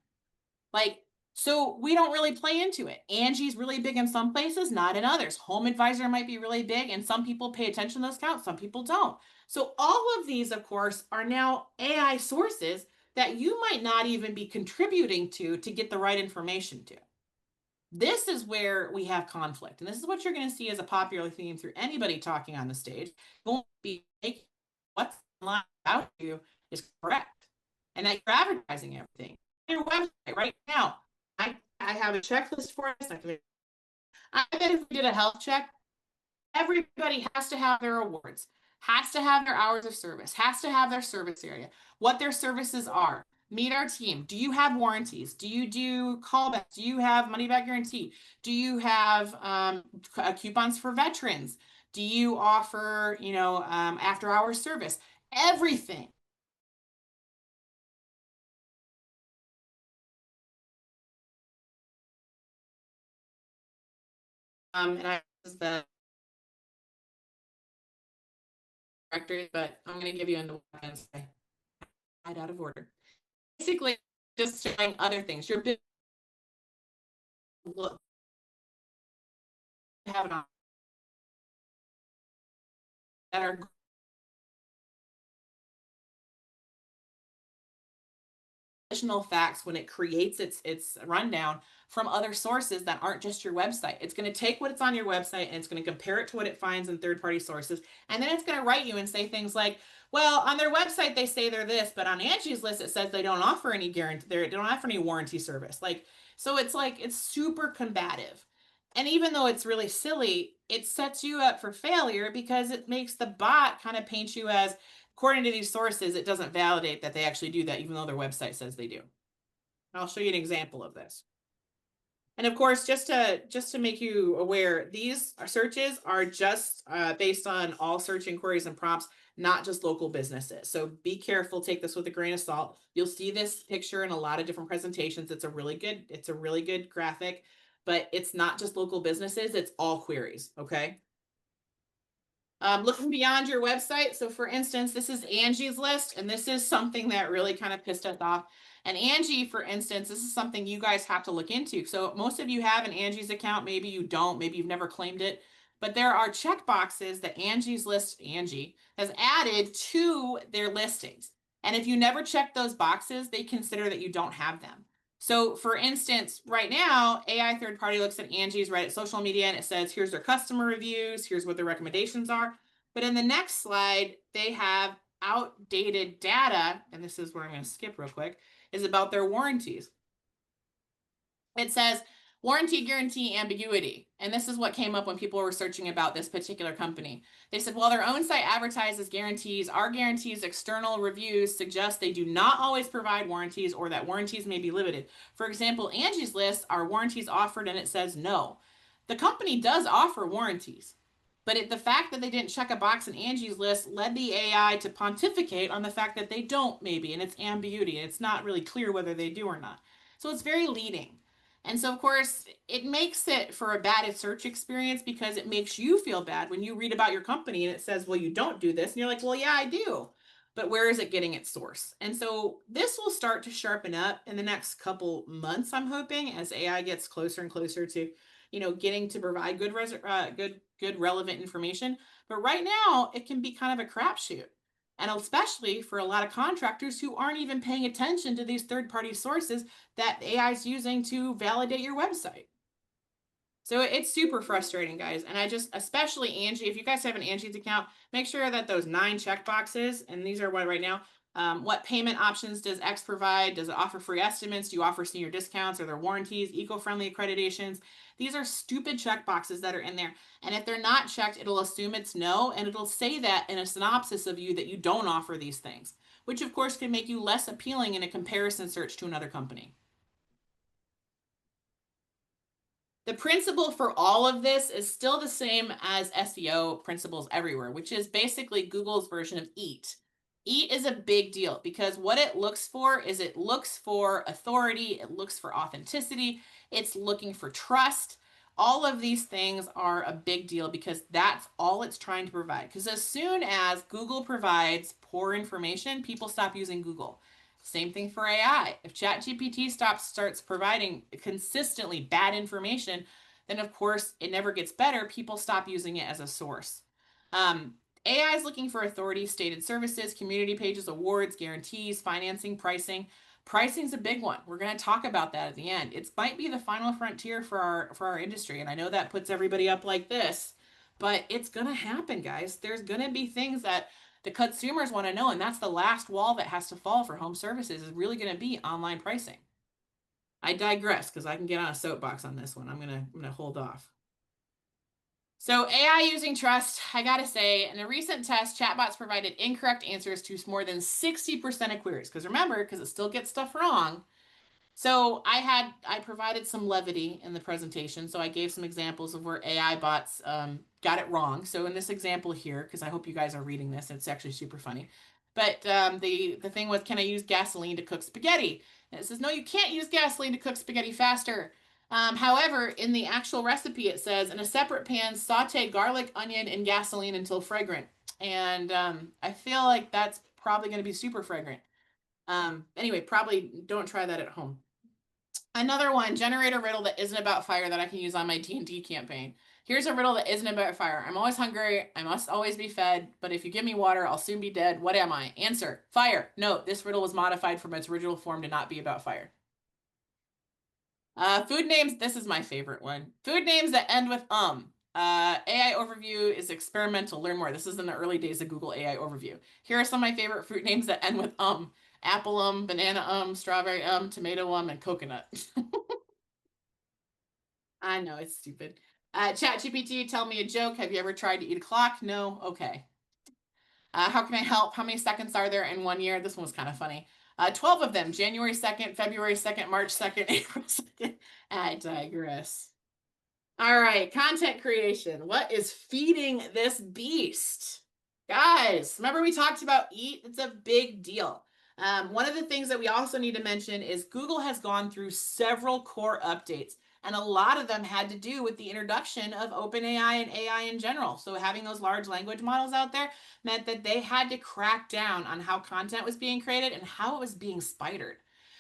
Speaker 2: Like, so we don't really play into it. Angie's really big in some places, not in others. Home Advisor might be really big, and some people pay attention to those counts, some people don't. So all of these, of course, are now AI sources that you might not even be contributing to get the right information to. This is where we have conflict. And this is what you're going to see as a popular theme through anybody talking on the stage. Won't be what's about you is correct. And that you're advertising everything your website right now. I have a checklist for us. I bet if we did a health check, everybody has to have their awards, has to have their hours of service, has to have their service area, what their services are. Meet our team. Do you have warranties? Do you do callbacks? Do you have money back guarantee? Do you have coupons for veterans? Do you offer, after hours service? Everything. And I was the directory, but I'm going to give you into out of order. Basically, just showing other things. Your business look have it on that are additional facts when it creates its rundown from other sources that aren't just your website. It's going to take what's on your website and it's going to compare it to what it finds in third-party sources, and then it's going to write you and say things like, well, on their website they say they're this, but on Angie's list it says they don't offer any guarantee, they don't offer any warranty service. So it's like it's super combative. And even though it's really silly, it sets you up for failure because it makes the bot kind of paint you as, according to these sources, it doesn't validate that they actually do that, even though their website says they do. I'll show you an example of this. And of course, just to make you aware, these searches are just based on all search inquiries and prompts, not just local businesses. So be careful, take this with a grain of salt. You'll see this picture in a lot of different presentations. It's a really good graphic, but it's not just local businesses, it's all queries, okay? Looking beyond your website. So for instance, this is Angie's list, and this is something that really kind of pissed us off. And Angie, for instance, this is something you guys have to look into. So most of you have an Angie's account, maybe you don't, maybe you've never claimed it, but there are check boxes that Angie's list, Angie, has added to their listings. And if you never check those boxes, they consider that you don't have them. So for instance, right now, AI third party looks at Angie's Reddit social media and it says, here's their customer reviews, here's what their recommendations are. But in the next slide, they have outdated data, and this is where I'm going to skip real quick, is about their warranties. It says warranty guarantee ambiguity. And this is what came up when people were searching about this particular company. They said, while their own site advertises guarantees, our guarantees external reviews suggest they do not always provide warranties or that warranties may be limited. For example, Angie's List are warranties offered and it says no. The company does offer warranties, but the fact that they didn't check a box in Angie's List led the AI to pontificate on the fact that they don't maybe, and it's ambiguity. It's not really clear whether they do or not. So it's very leading. And so, of course, it makes it for a bad search experience because it makes you feel bad when you read about your company and it says, well, you don't do this. And you're like, well, yeah, I do. But where is it getting its source? And so this will start to sharpen up in the next couple months, I'm hoping, as AI gets closer and closer to, getting to provide good relevant information. But right now, it can be kind of a crapshoot. And especially for a lot of contractors who aren't even paying attention to these third-party sources that AI is using to validate your website. So it's super frustrating, guys. And I just, especially Angie, if you guys have an Angie's account, make sure that those 9 check boxes, and these are what right now, what payment options does X provide? Does it offer free estimates? Do you offer senior discounts? Are there warranties, eco-friendly accreditations? These are stupid check boxes that are in there. And if they're not checked, it'll assume it's no, and it'll say that in a synopsis of you that you don't offer these things, which of course can make you less appealing in a comparison search to another company. The principle for all of this is still the same as SEO principles everywhere, which is basically Google's version of EAT. EAT is a big deal because what it looks for is it looks for authority, it looks for authenticity, it's looking for trust. All of these things are a big deal because that's all it's trying to provide. Because as soon as Google provides poor information, people stop using Google. Same thing for AI. If ChatGPT starts providing consistently bad information, then of course it never gets better. People stop using it as a source. AI is looking for authority, stated services, community pages, awards, guarantees, financing, pricing. Pricing's a big one. We're going to talk about that at the end. It might be the final frontier for our industry, and I know that puts everybody up like this, but it's going to happen, guys. There's going to be things that the consumers want to know, and that's the last wall that has to fall for home services is really going to be online pricing. I digress because I can get on a soapbox on this one. I'm gonna hold off. So AI using trust, I gotta say, in a recent test, chatbots provided incorrect answers to more than 60% of queries. Because remember, because it still gets stuff wrong, so I provided some levity in the presentation. So I gave some examples of where AI bots got it wrong. So in this example here, because I hope you guys are reading this, it's actually super funny. But the thing was, can I use gasoline to cook spaghetti? And it says, no, you can't use gasoline to cook spaghetti faster. However, in the actual recipe, it says, in a separate pan, saute garlic, onion, and gasoline until fragrant. And I feel like that's probably going to be super fragrant. Anyway, probably don't try that at home. Another one, generate a riddle that isn't about fire that I can use on my D&D campaign. Here's a riddle that isn't about fire. I'm always hungry. I must always be fed. But if you give me water, I'll soon be dead. What am I? Answer, fire. No, this riddle was modified from its original form to not be about fire. Food names. This is my favorite one. Food names that end with AI overview is experimental. Learn more. This is in the early days of Google AI overview. Here are some of my favorite fruit names that end with apple banana strawberry tomato and coconut. I know it's stupid. ChatGPT, tell me a joke. Have you ever tried to eat a clock? No. Okay. How can I help? How many seconds are there in 1 year? This one was kind of funny. 12 of them. January 2nd, February 2nd, March 2nd, April 2nd. I digress. All right, content creation. What is feeding this beast? Guys, remember we talked about EAT? It's a big deal. One of the things that we also need to mention is Google has gone through several core updates. And a lot of them had to do with the introduction of OpenAI and AI in general. So having those large language models out there meant that they had to crack down on how content was being created and how it was being spidered.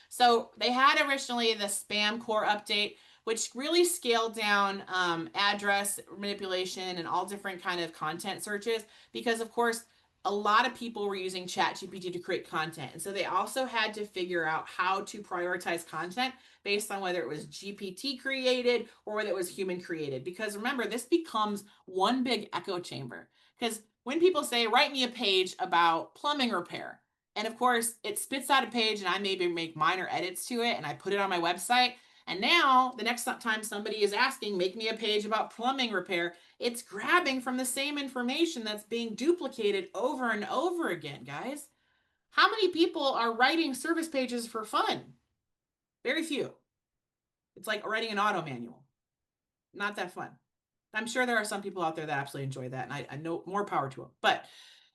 Speaker 2: So they had originally the spam core update, which really scaled down address manipulation and all different kind of content searches because, of course, a lot of people were using ChatGPT to create content. And so they also had to figure out how to prioritize content based on whether it was GPT created or whether it was human created. Because remember, this becomes one big echo chamber. Because when people say, write me a page about plumbing repair, and of course, it spits out a page and I maybe make minor edits to it and I put it on my website. And now, the next time somebody is asking, make me a page about plumbing repair, it's grabbing from the same information that's being duplicated over and over again, guys. How many people are writing service pages for fun? Very few. It's like writing an auto manual. Not that fun. I'm sure there are some people out there that absolutely enjoy that, and I know more power to them. But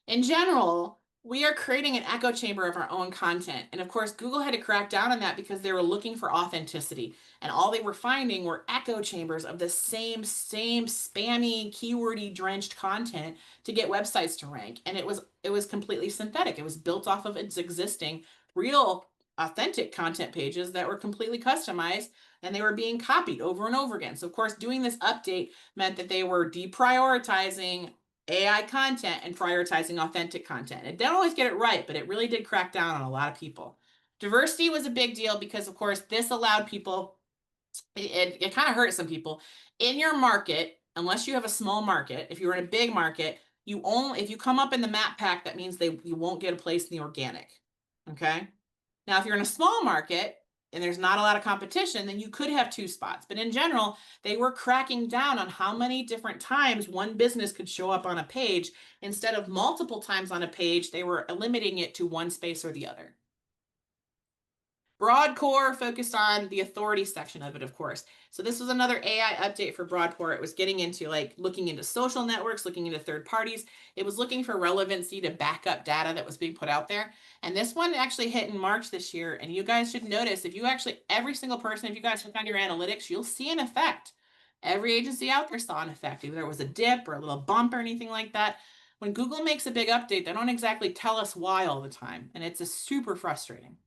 Speaker 2: in general, we are creating an echo chamber of our own content. And of course, Google had to crack down on that because they were looking for authenticity. And all they were finding were echo chambers of the same spammy, keywordy drenched content to get websites to rank. And it was completely synthetic. It was built off of its existing real authentic content pages that were completely customized and they were being copied over and over again. So of course, doing this update meant that they were deprioritizing AI content and prioritizing authentic content. It didn't always get it right, but it really did crack down on a lot of people. Diversity was a big deal because, of course, this allowed people, it kind of hurt some people in your market, unless you have a small market. If you're in a big market, if you come up in the map pack, that means you won't get a place in the organic. Okay. Now, if you're in a small market and there's not a lot of competition, then you could have two spots. But in general, they were cracking down on how many different times one business could show up on a page. Instead of multiple times on a page, they were limiting it to one space or the other. Broad core focused on the authority section of it, of course. So this was another AI update for broad core. It was getting into looking into social networks, looking into third parties. It was looking for relevancy to back up data that was being put out there. And this one actually hit in March this year. And you guys should notice every single person, if you guys look on your analytics, you'll see an effect. Every agency out there saw an effect, either it was a dip or a little bump or anything like that. When Google makes a big update, they don't exactly tell us why all the time. And it's super frustrating.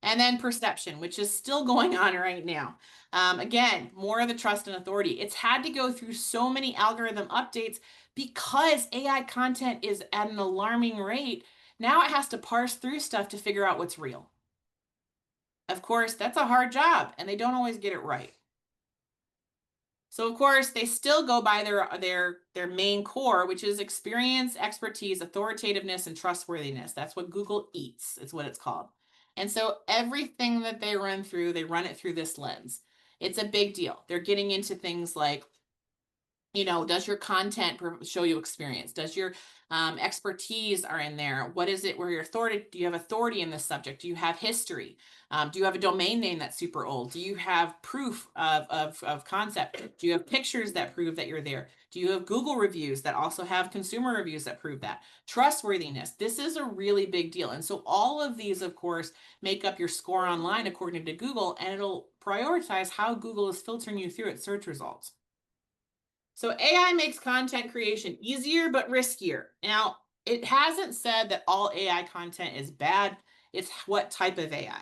Speaker 2: And then perception, which is still going on right now. Again, more of the trust and authority. It's had to go through so many algorithm updates because AI content is at an alarming rate. Now it has to parse through stuff to figure out what's real. Of course, that's a hard job, and they don't always get it right. So of course, they still go by their main core, which is experience, expertise, authoritativeness, and trustworthiness. That's what Google eats. It's what it's called. And so everything that they run through, they run it through this lens. It's a big deal. They're getting into things like, does your content show you experience? Does your expertise are in there? What is it where your authority? Do you have authority in this subject? Do you have history? Do you have a domain name that's super old? Do you have proof of concept? Do you have pictures that prove that you're there? Do you have Google reviews that also have consumer reviews that prove that? Trustworthiness. This is a really big deal. And so all of these, of course, make up your score online according to Google, and it'll prioritize how Google is filtering you through its search results. So AI makes content creation easier but riskier. Now, it hasn't said that all AI content is bad. It's what type of AI.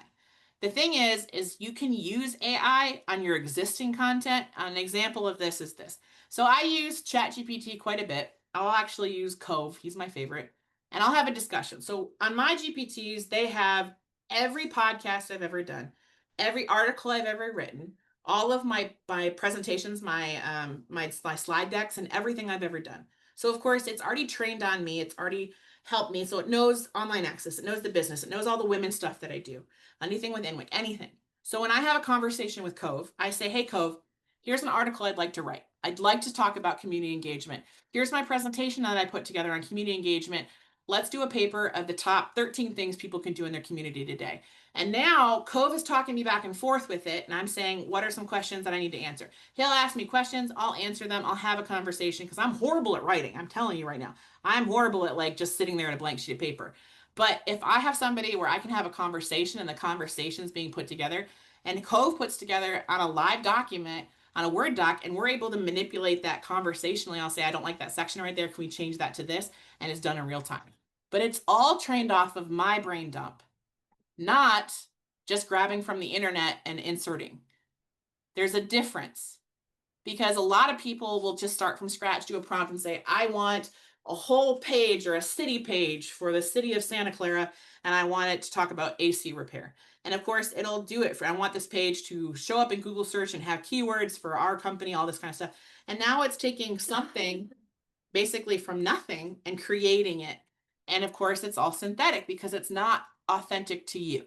Speaker 2: The thing is you can use AI on your existing content. An example of this is this. So I use ChatGPT quite a bit. I'll actually use Cove. He's my favorite. And I'll have a discussion. So on my GPTs, they have every podcast I've ever done, every article I've ever written, all of my presentations, my slide decks, and everything I've ever done. So of course, it's already trained on me. It's already helped me. So it knows online access. It knows the business. It knows all the women stuff that I do. Anything with InWick, anything. So when I have a conversation with Cove, I say, hey, Cove, here's an article I'd like to write. I'd like to talk about community engagement. Here's my presentation that I put together on community engagement. Let's do a paper of the top 13 things people can do in their community today. And now Cove is talking me back and forth with it. And I'm saying, what are some questions that I need to answer? He'll ask me questions. I'll answer them. I'll have a conversation because I'm horrible at writing. I'm telling you right now, I'm horrible at just sitting there in a blank sheet of paper. But if I have somebody where I can have a conversation and the conversation's being put together, And Cove puts together on a live document on a Word doc, and we're able to manipulate that conversationally. I'll say, I don't like that section right there. Can we change that to this? And it's done in real time. But it's all trained off of my brain dump, not just grabbing from the internet and inserting. There's a difference because a lot of people will just start from scratch, do a prompt and say, I want a whole page or a city page for the city of Santa Clara, and I want it to talk about AC repair. And of course, it'll do it for, I want this page to show up in Google search and have keywords for our company, all this kind of stuff. And now it's taking something basically from nothing and creating it. And of course, it's all synthetic because it's not authentic to you.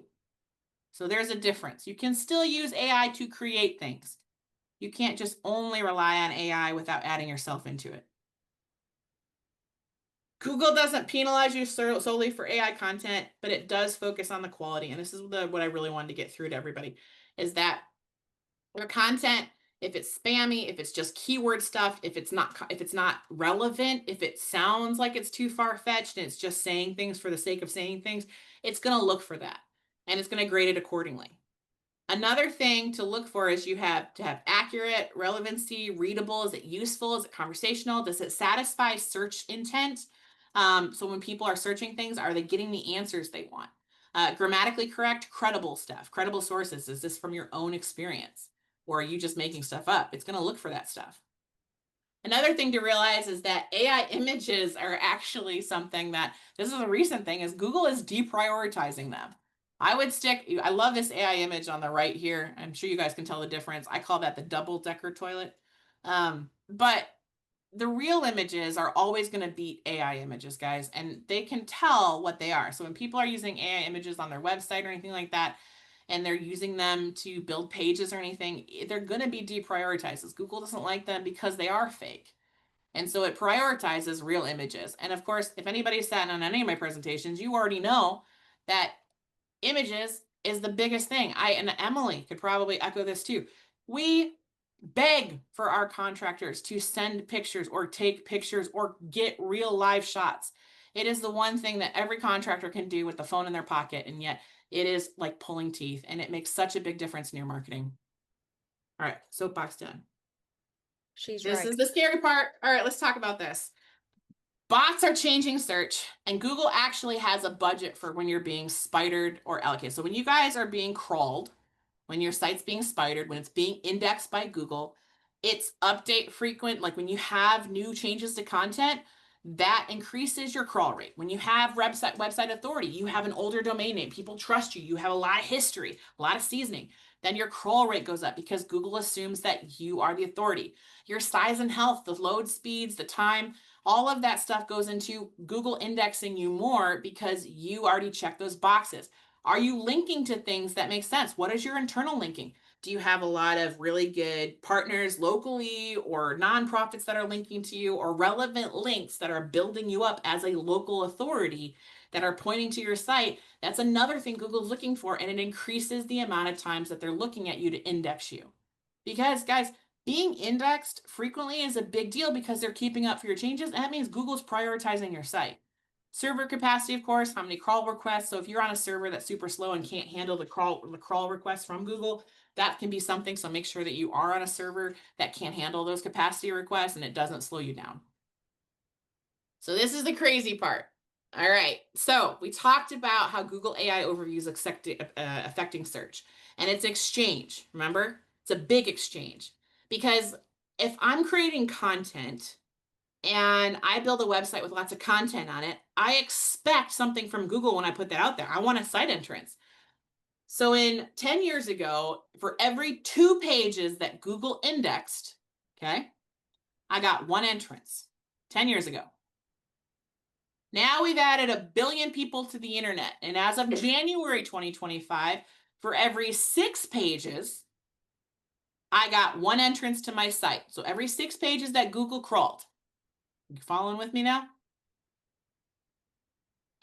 Speaker 2: So there's a difference. You can still use AI to create things. You can't just only rely on AI without adding yourself into it. Google doesn't penalize you solely for AI content, but it does focus on the quality. And this is what I really wanted to get through to everybody, is that your content, if it's spammy, if it's just keyword stuff, if it's not relevant, if it sounds like it's too far-fetched and it's just saying things for the sake of saying things, it's going to look for that and it's going to grade it accordingly. Another thing to look for is you have to have accurate, relevancy, readable. Is it useful? Is it conversational? Does it satisfy search intent? So when people are searching things, are they getting the answers they want? Grammatically correct, credible stuff, credible sources. Is this from your own experience? Or are you just making stuff up? It's going to look for that stuff. Another thing to realize is that AI images are actually something that, this is a recent thing, is Google is deprioritizing them. I love this AI image on the right here. I'm sure you guys can tell the difference. I call that the double-decker toilet. But the real images are always going to beat AI images, guys, and they can tell what they are. So when people are using AI images on their website or anything like that, and they're using them to build pages or anything, they're going to be deprioritized. Google doesn't like them because they are fake. And so it prioritizes real images. And of course, if anybody's sat on any of my presentations, you already know that images is the biggest thing. And Emily could probably echo this too. We beg for our contractors to send pictures or take pictures or get real live shots. It is the one thing that every contractor can do with the phone in their pocket, and yet it is like pulling teeth, and it makes such a big difference in your marketing. All right, soapbox done.
Speaker 1: She's
Speaker 2: This
Speaker 1: right.
Speaker 2: is the scary part. All right, let's talk about this. Bots are changing search, and Google actually has a budget for when you're being spidered or allocated. So when you guys are being crawled, when your site's being spidered, when it's being indexed by Google, it's update frequent. Like when you have new changes to content, that increases your crawl rate. When you have website authority, you have an older domain name, people trust you, you have a lot of history, a lot of seasoning, then your crawl rate goes up because Google assumes that you are the authority. Your size and health, the load speeds, the time, all of that stuff goes into Google indexing you more because you already checked those boxes. Are you linking to things that make sense? What is your internal linking? Do you have a lot of really good partners locally or nonprofits that are linking to you, or relevant links that are building you up as a local authority that are pointing to your site? That's another thing Google's looking for, and it increases the amount of times that they're looking at you to index you. Because, guys, being indexed frequently is a big deal because they're keeping up for your changes, and that means Google's prioritizing your site. Server capacity, of course, how many crawl requests. So if you're on a server that's super slow and can't handle the crawl requests from Google, that can be something. So make sure that you are on a server that can handle those capacity requests and it doesn't slow you down. So this is the crazy part. All right, so we talked about how Google AI overviews affecting search, and it's exchange. Remember, it's a big exchange because if I'm creating content and I build a website with lots of content on it, I expect something from Google when I put that out there. I want a site entrance. So in 10 years ago, for every 2 pages that Google indexed, okay, I got 1 entrance 10 years ago. Now we've added 1 billion people to the internet. And as of January 2025, for every 6 pages, I got 1 entrance to my site. So every 6 pages that Google crawled. You following with me now?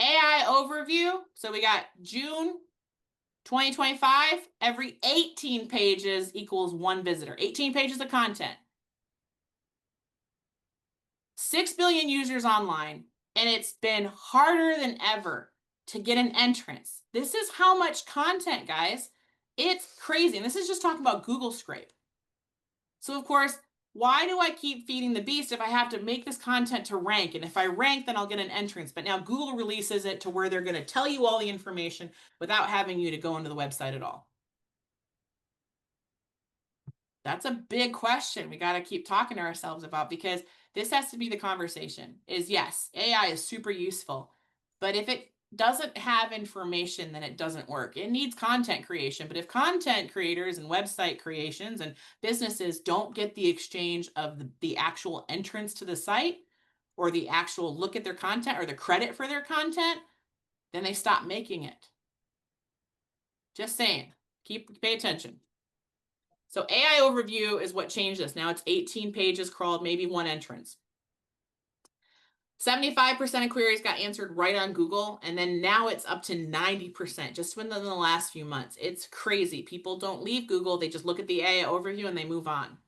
Speaker 2: AI overview. So we got June 2025, every 18 pages equals 1 visitor. 18 pages of content. 6 billion users online, and it's been harder than ever to get an entrance. This is how much content, guys. It's crazy. And this is just talking about Google scrape. So of course, why do I keep feeding the beast if I have to make this content to rank? And if I rank, then I'll get an entrance. But now Google releases it to where they're going to tell you all the information without having you to go into the website at all. That's a big question we got to keep talking to ourselves about, because this has to be the conversation is yes, AI is super useful, but if it doesn't have information, then it doesn't work. It needs content creation. But if content creators and website creations and businesses don't get the exchange of the actual entrance to the site or the actual look at their content or the credit for their content, then they stop making it. Just saying, pay attention. So AI overview is what changed this. Now it's 18 pages crawled, maybe one entrance. 75% of queries got answered right on Google, and then now it's up to 90% just within the last few months. It's crazy. People don't leave Google. They just look at the AI overview and they move on.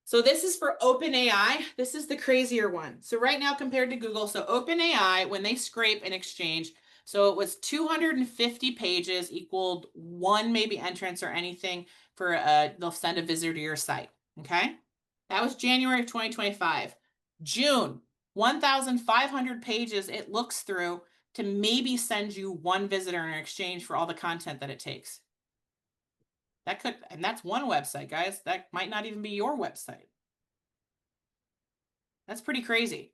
Speaker 2: So this is for OpenAI. This is the crazier one. So right now compared to Google, so OpenAI, when they scrape an exchange, so it was 250 pages equaled one maybe entrance or anything for they'll send a visitor to your site. Okay. That was January of 2025. June, 1,500 pages it looks through to maybe send you one visitor in exchange for all the content that it takes. That could, and that's one website, guys. That might not even be your website. That's pretty crazy.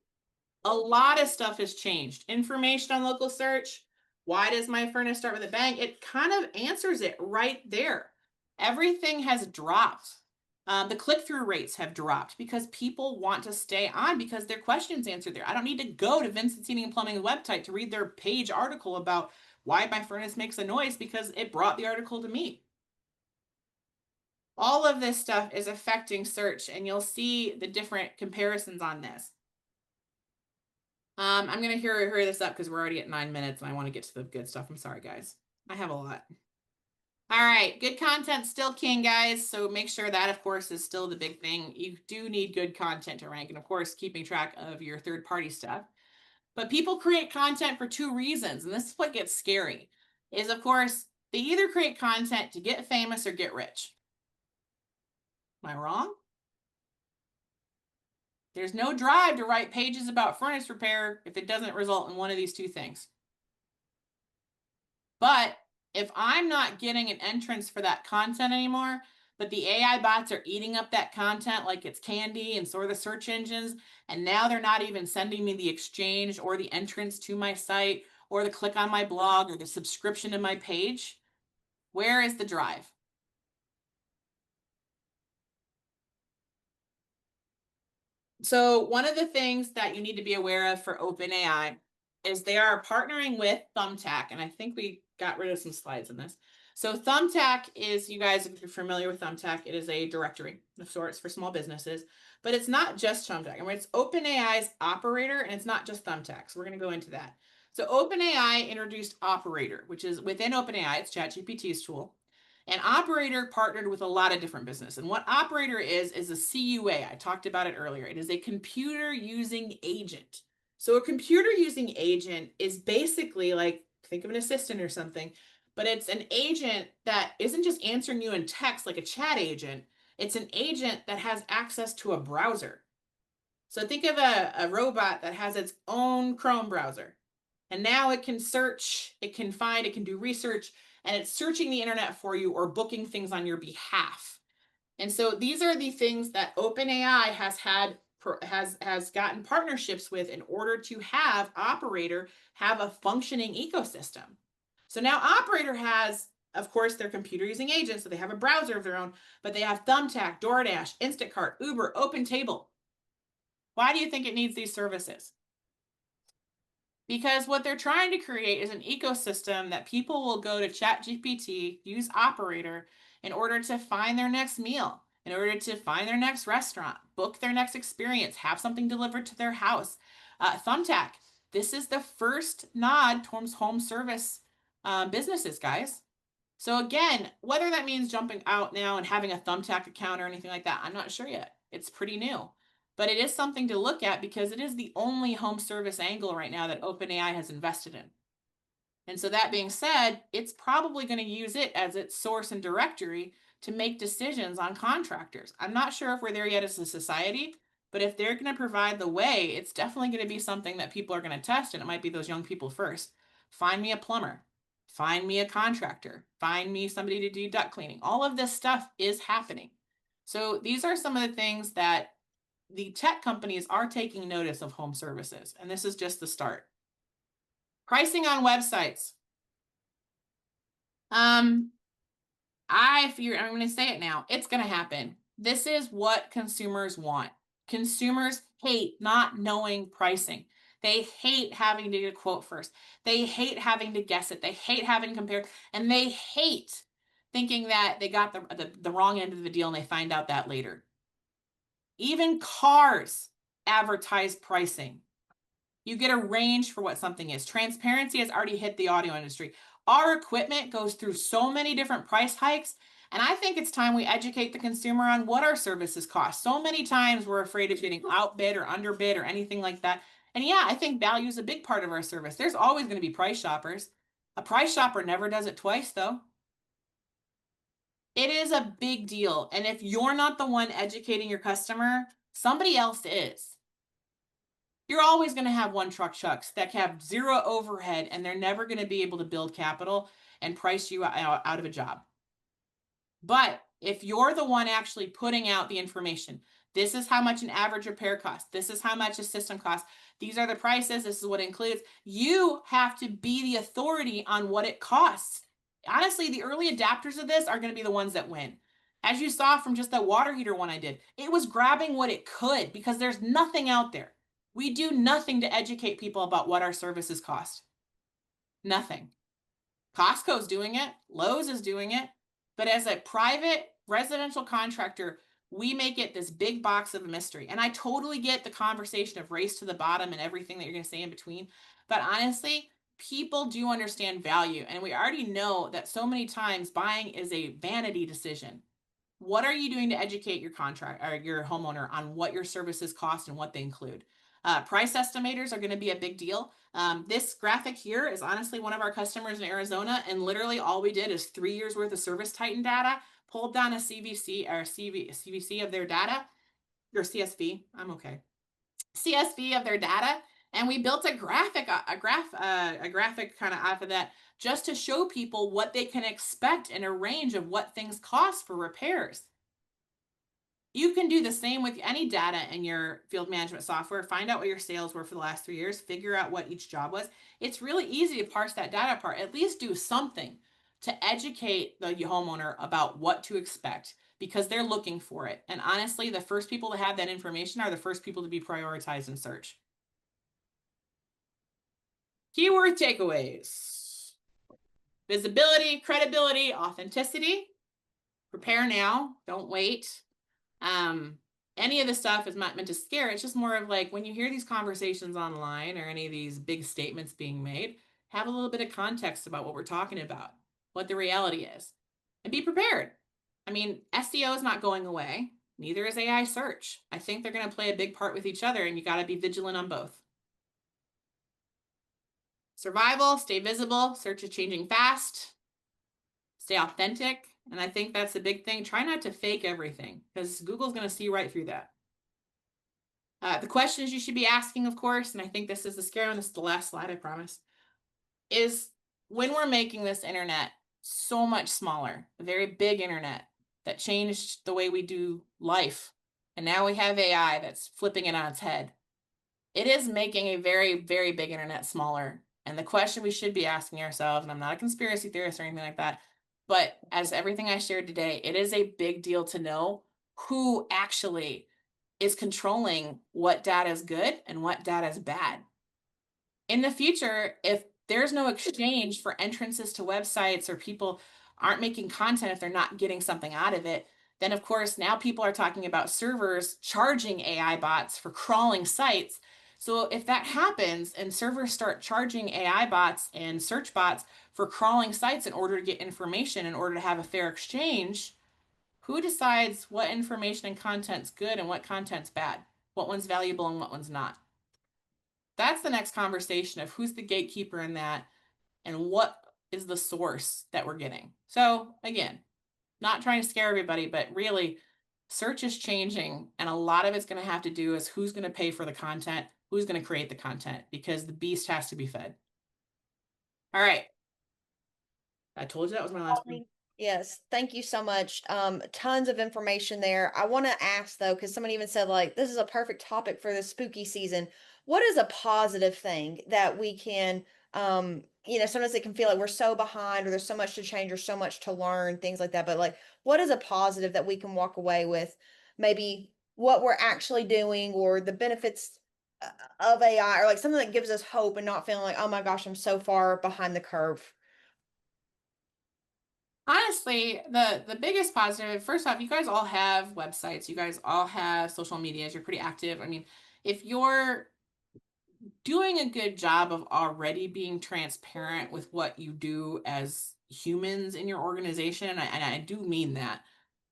Speaker 2: A lot of stuff has changed. Information on local search. Why does my furnace start with a bang? It kind of answers it right there. Everything has dropped. The click-through rates have dropped because people want to stay on because their questions answered there. I don't need to go to Vincent's Heating and Plumbing website to read their page article about why my furnace makes a noise because it brought the article to me. All of this stuff is affecting search, and you'll see the different comparisons on this. I'm going to hurry this up because we're already at 9 minutes and I want to get to the good stuff. I'm sorry, guys. I have a lot. All right. Good content still king, guys. So make sure that, of course, is still the big thing. You do need good content to rank. And, of course, keeping track of your third-party stuff. But people create content for two reasons. And this is what gets scary. Is, of course, they either create content to get famous or get rich. Am I wrong? There's no drive to write pages about furnace repair if it doesn't result in one of these two things. But if I'm not getting an entrance for that content anymore, but the AI bots are eating up that content like it's candy, and so are the search engines, and now they're not even sending me the exchange or the entrance to my site or the click on my blog or the subscription to my page, where is the drive? So one of the things that you need to be aware of for OpenAI is they are partnering with Thumbtack, and I think we got rid of some slides in this. So Thumbtack is, you guys, if you're familiar with Thumbtack, it is a directory of sorts for small businesses, but it's not just Thumbtack. I mean, it's OpenAI's Operator, and it's not just Thumbtack. So we're going to go into that. So OpenAI introduced Operator, which is within OpenAI, it's ChatGPT's tool. And Operator partnered with a lot of different businesses. And what Operator is a CUA. I talked about it earlier. It is a computer using agent. So a computer using agent is basically like, think of an assistant or something, but it's an agent that isn't just answering you in text like a chat agent. It's an agent that has access to a browser. So think of a robot that has its own Chrome browser. And now it can search, it can find, it can do research, and it's searching the internet for you or booking things on your behalf. And so these are the things that OpenAI has gotten partnerships with in order to have Operator have a functioning ecosystem. So now Operator has, of course, their computer using agents, so they have a browser of their own, but they have Thumbtack, DoorDash, Instacart, Uber, OpenTable. Why do you think it needs these services? Because what they're trying to create is an ecosystem that people will go to ChatGPT, use Operator in order to find their next meal, in order to find their next restaurant, book their next experience, have something delivered to their house. Thumbtack, this is the first nod towards home service businesses, guys. So again, whether that means jumping out now and having a Thumbtack account or anything like that, I'm not sure yet. It's pretty new. But it is something to look at because it is the only home service angle right now that OpenAI has invested in. And so that being said, it's probably going to use it as its source and directory to make decisions on contractors. I'm not sure if we're there yet as a society, but if they're going to provide the way, it's definitely going to be something that people are going to test, and it might be those young people first. Find me a plumber, find me a contractor, find me somebody to do duct cleaning. All of this stuff is happening. So these are some of the things that the tech companies are taking notice of home services, and this is just the start. Pricing on websites. Um, I'm going to say it now. It's going to happen. This is what consumers want. Consumers hate not knowing pricing. They hate having to get a quote first. They hate having to guess it. They hate having to compare, and they hate thinking that they got the wrong end of the deal and they find out that later. Even cars advertise pricing. You get a range for what something is. Transparency has already hit the audio industry. Our equipment goes through so many different price hikes, and I think it's time we educate the consumer on what our services cost. So many times we're afraid of getting outbid or underbid or anything like that. And yeah, I think value is a big part of our service. There's always going to be price shoppers. A price shopper never does it twice, though. It is a big deal. And if you're not the one educating your customer, somebody else is. You're always going to have one truck chucks that have zero overhead, and they're never going to be able to build capital and price you out of a job. But if you're the one actually putting out the information, this is how much an average repair costs. This is how much a system costs. These are the prices. This is what it includes. You have to be the authority on what it costs. Honestly, the early adapters of this are going to be the ones that win. As you saw from just that water heater one I did, it was grabbing what it could because there's nothing out there. We do nothing to educate people about what our services cost. Nothing. Costco's doing it, Lowe's is doing it, but as a private residential contractor, we make it this big box of a mystery. And I totally get the conversation of race to the bottom and everything that you're going to say in between. But honestly, people do understand value. And we already know that so many times buying is a vanity decision. What are you doing to educate your contract or your homeowner on what your services cost and what they include? Price estimators are going to be a big deal. This graphic here is honestly one of our customers in Arizona, and literally all we did is 3 years worth of Service Titan data, pulled down a CVC of their data, or CSV. I'm okay. CSV of their data, and we built a graphic kind of off of that just to show people what they can expect in a range of what things cost for repairs. You can do the same with any data in your field management software. Find out what your sales were for the last 3 years, figure out what each job was. It's really easy to parse that data apart. At least do something to educate the homeowner about what to expect because they're looking for it. And honestly, the first people to have that information are the first people to be prioritized in search. Keyword takeaways: visibility, credibility, authenticity. Prepare now, don't wait. Any of this stuff is not meant to scare. It's just more of like when you hear these conversations online or any of these big statements being made, have a little bit of context about what we're talking about, what the reality is, and be prepared. I mean, SEO is not going away. Neither is AI search. I think they're going to play a big part with each other, and you got to be vigilant on both. Survival, stay visible, search is changing fast, stay authentic. And I think that's the big thing. Try not to fake everything because Google's going to see right through that. The questions you should be asking, of course, and I think this is the scary one, this is the last slide, I promise, is when we're making this internet so much smaller, a very big internet that changed the way we do life, and now we have AI that's flipping it on its head. It is making a very, very big internet smaller. And the question we should be asking ourselves, and I'm not a conspiracy theorist or anything like that, but as everything I shared today, it is a big deal to know who actually is controlling what data is good and what data is bad. In the future, if there's no exchange for entrances to websites or people aren't making content if they're not getting something out of it, then of course now people are talking about servers charging AI bots for crawling sites. So if that happens and servers start charging AI bots and search bots for crawling sites in order to get information, in order to have a fair exchange, who decides what information and content's good and what content's bad? What one's valuable and what one's not? That's the next conversation of who's the gatekeeper in that. and what is the source that we're getting. So again, not trying to scare everybody, but really search is changing, and a lot of it's going to have to do is who's going to pay for the content, who's going to create the content, because the beast has to be fed. All right. I told you that was my last one.
Speaker 1: Yes, thank you so much. Tons of information there. I want to ask though, because someone even said like this is a perfect topic for the spooky season. What is a positive thing that we can, sometimes it can feel like we're so behind or there's so much to change or so much to learn, things like that. But like, what is a positive that we can walk away with? Maybe what we're actually doing or the benefits of AI or like something that gives us hope and not feeling like, oh my gosh, I'm so far behind the curve.
Speaker 2: Honestly, the biggest positive, first off, you guys all have websites, you guys all have social medias, you're pretty active. I mean, if you're doing a good job of already being transparent with what you do as humans in your organization, and I do mean that,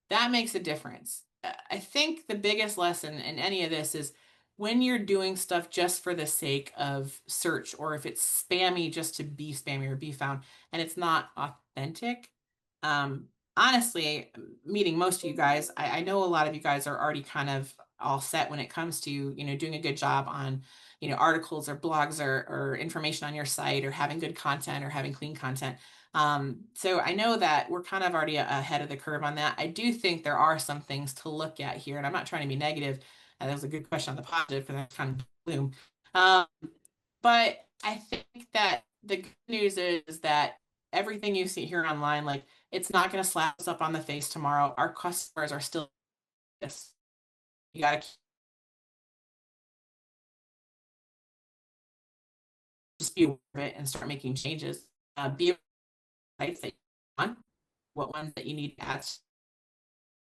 Speaker 2: that makes a difference. I think the biggest lesson in any of this is when you're doing stuff just for the sake of search, or if it's spammy just to be spammy or be found, and it's not authentic. Honestly, meeting most of you guys, I know a lot of you guys are already kind of all set when it comes to, doing a good job on, articles or blogs or information on your site or having good content or having clean content. So I know that we're kind of already ahead of the curve on that. I do think there are some things to look at here, and I'm not trying to be negative. That was a good question on the positive for that kind of gloom. Um, but I think that the good news is that everything you see here online, like it's not going to slap us up on the face tomorrow. Our customers are still this. You got to just be aware of it and start making changes. Be aware of sites that you want, what ones that you need to add to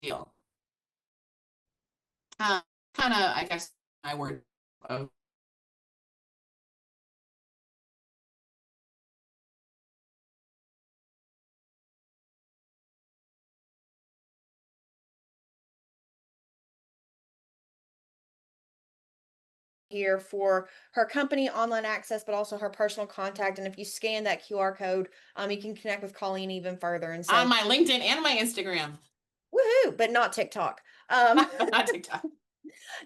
Speaker 2: the deal. Uh, Kind of, I guess, my word of
Speaker 1: Here for her company online access, but also her personal contact. And if you scan that QR code, you can connect with Colleen even further. And
Speaker 2: on
Speaker 1: so,
Speaker 2: my LinkedIn and my Instagram,
Speaker 1: woohoo, but not TikTok. Um,
Speaker 2: not TikTok.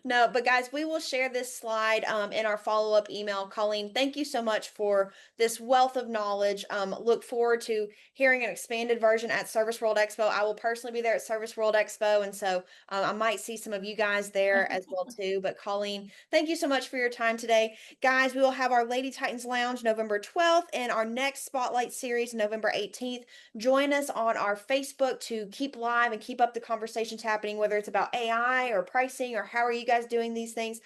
Speaker 1: No, but guys, we will share this slide in our follow-up email. Colleen, thank you so much for this wealth of knowledge. Look forward to hearing an expanded version at Service World Expo. I will personally be there at Service World Expo, and so I might see some of you guys there as well too. But Colleen, thank you so much for your time today. Guys, we will have our Lady Titans Lounge November 12th and our next Spotlight series November 18th. Join us on our Facebook to keep live and keep up the conversations happening, whether it's about AI or pricing or how are you guys doing these things.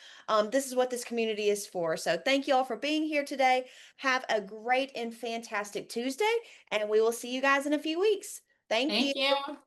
Speaker 1: This is what this community is for. So thank you all for being here today. Have a great and fantastic Tuesday, and we will see you guys in a few weeks. Thank you.
Speaker 2: Thank you.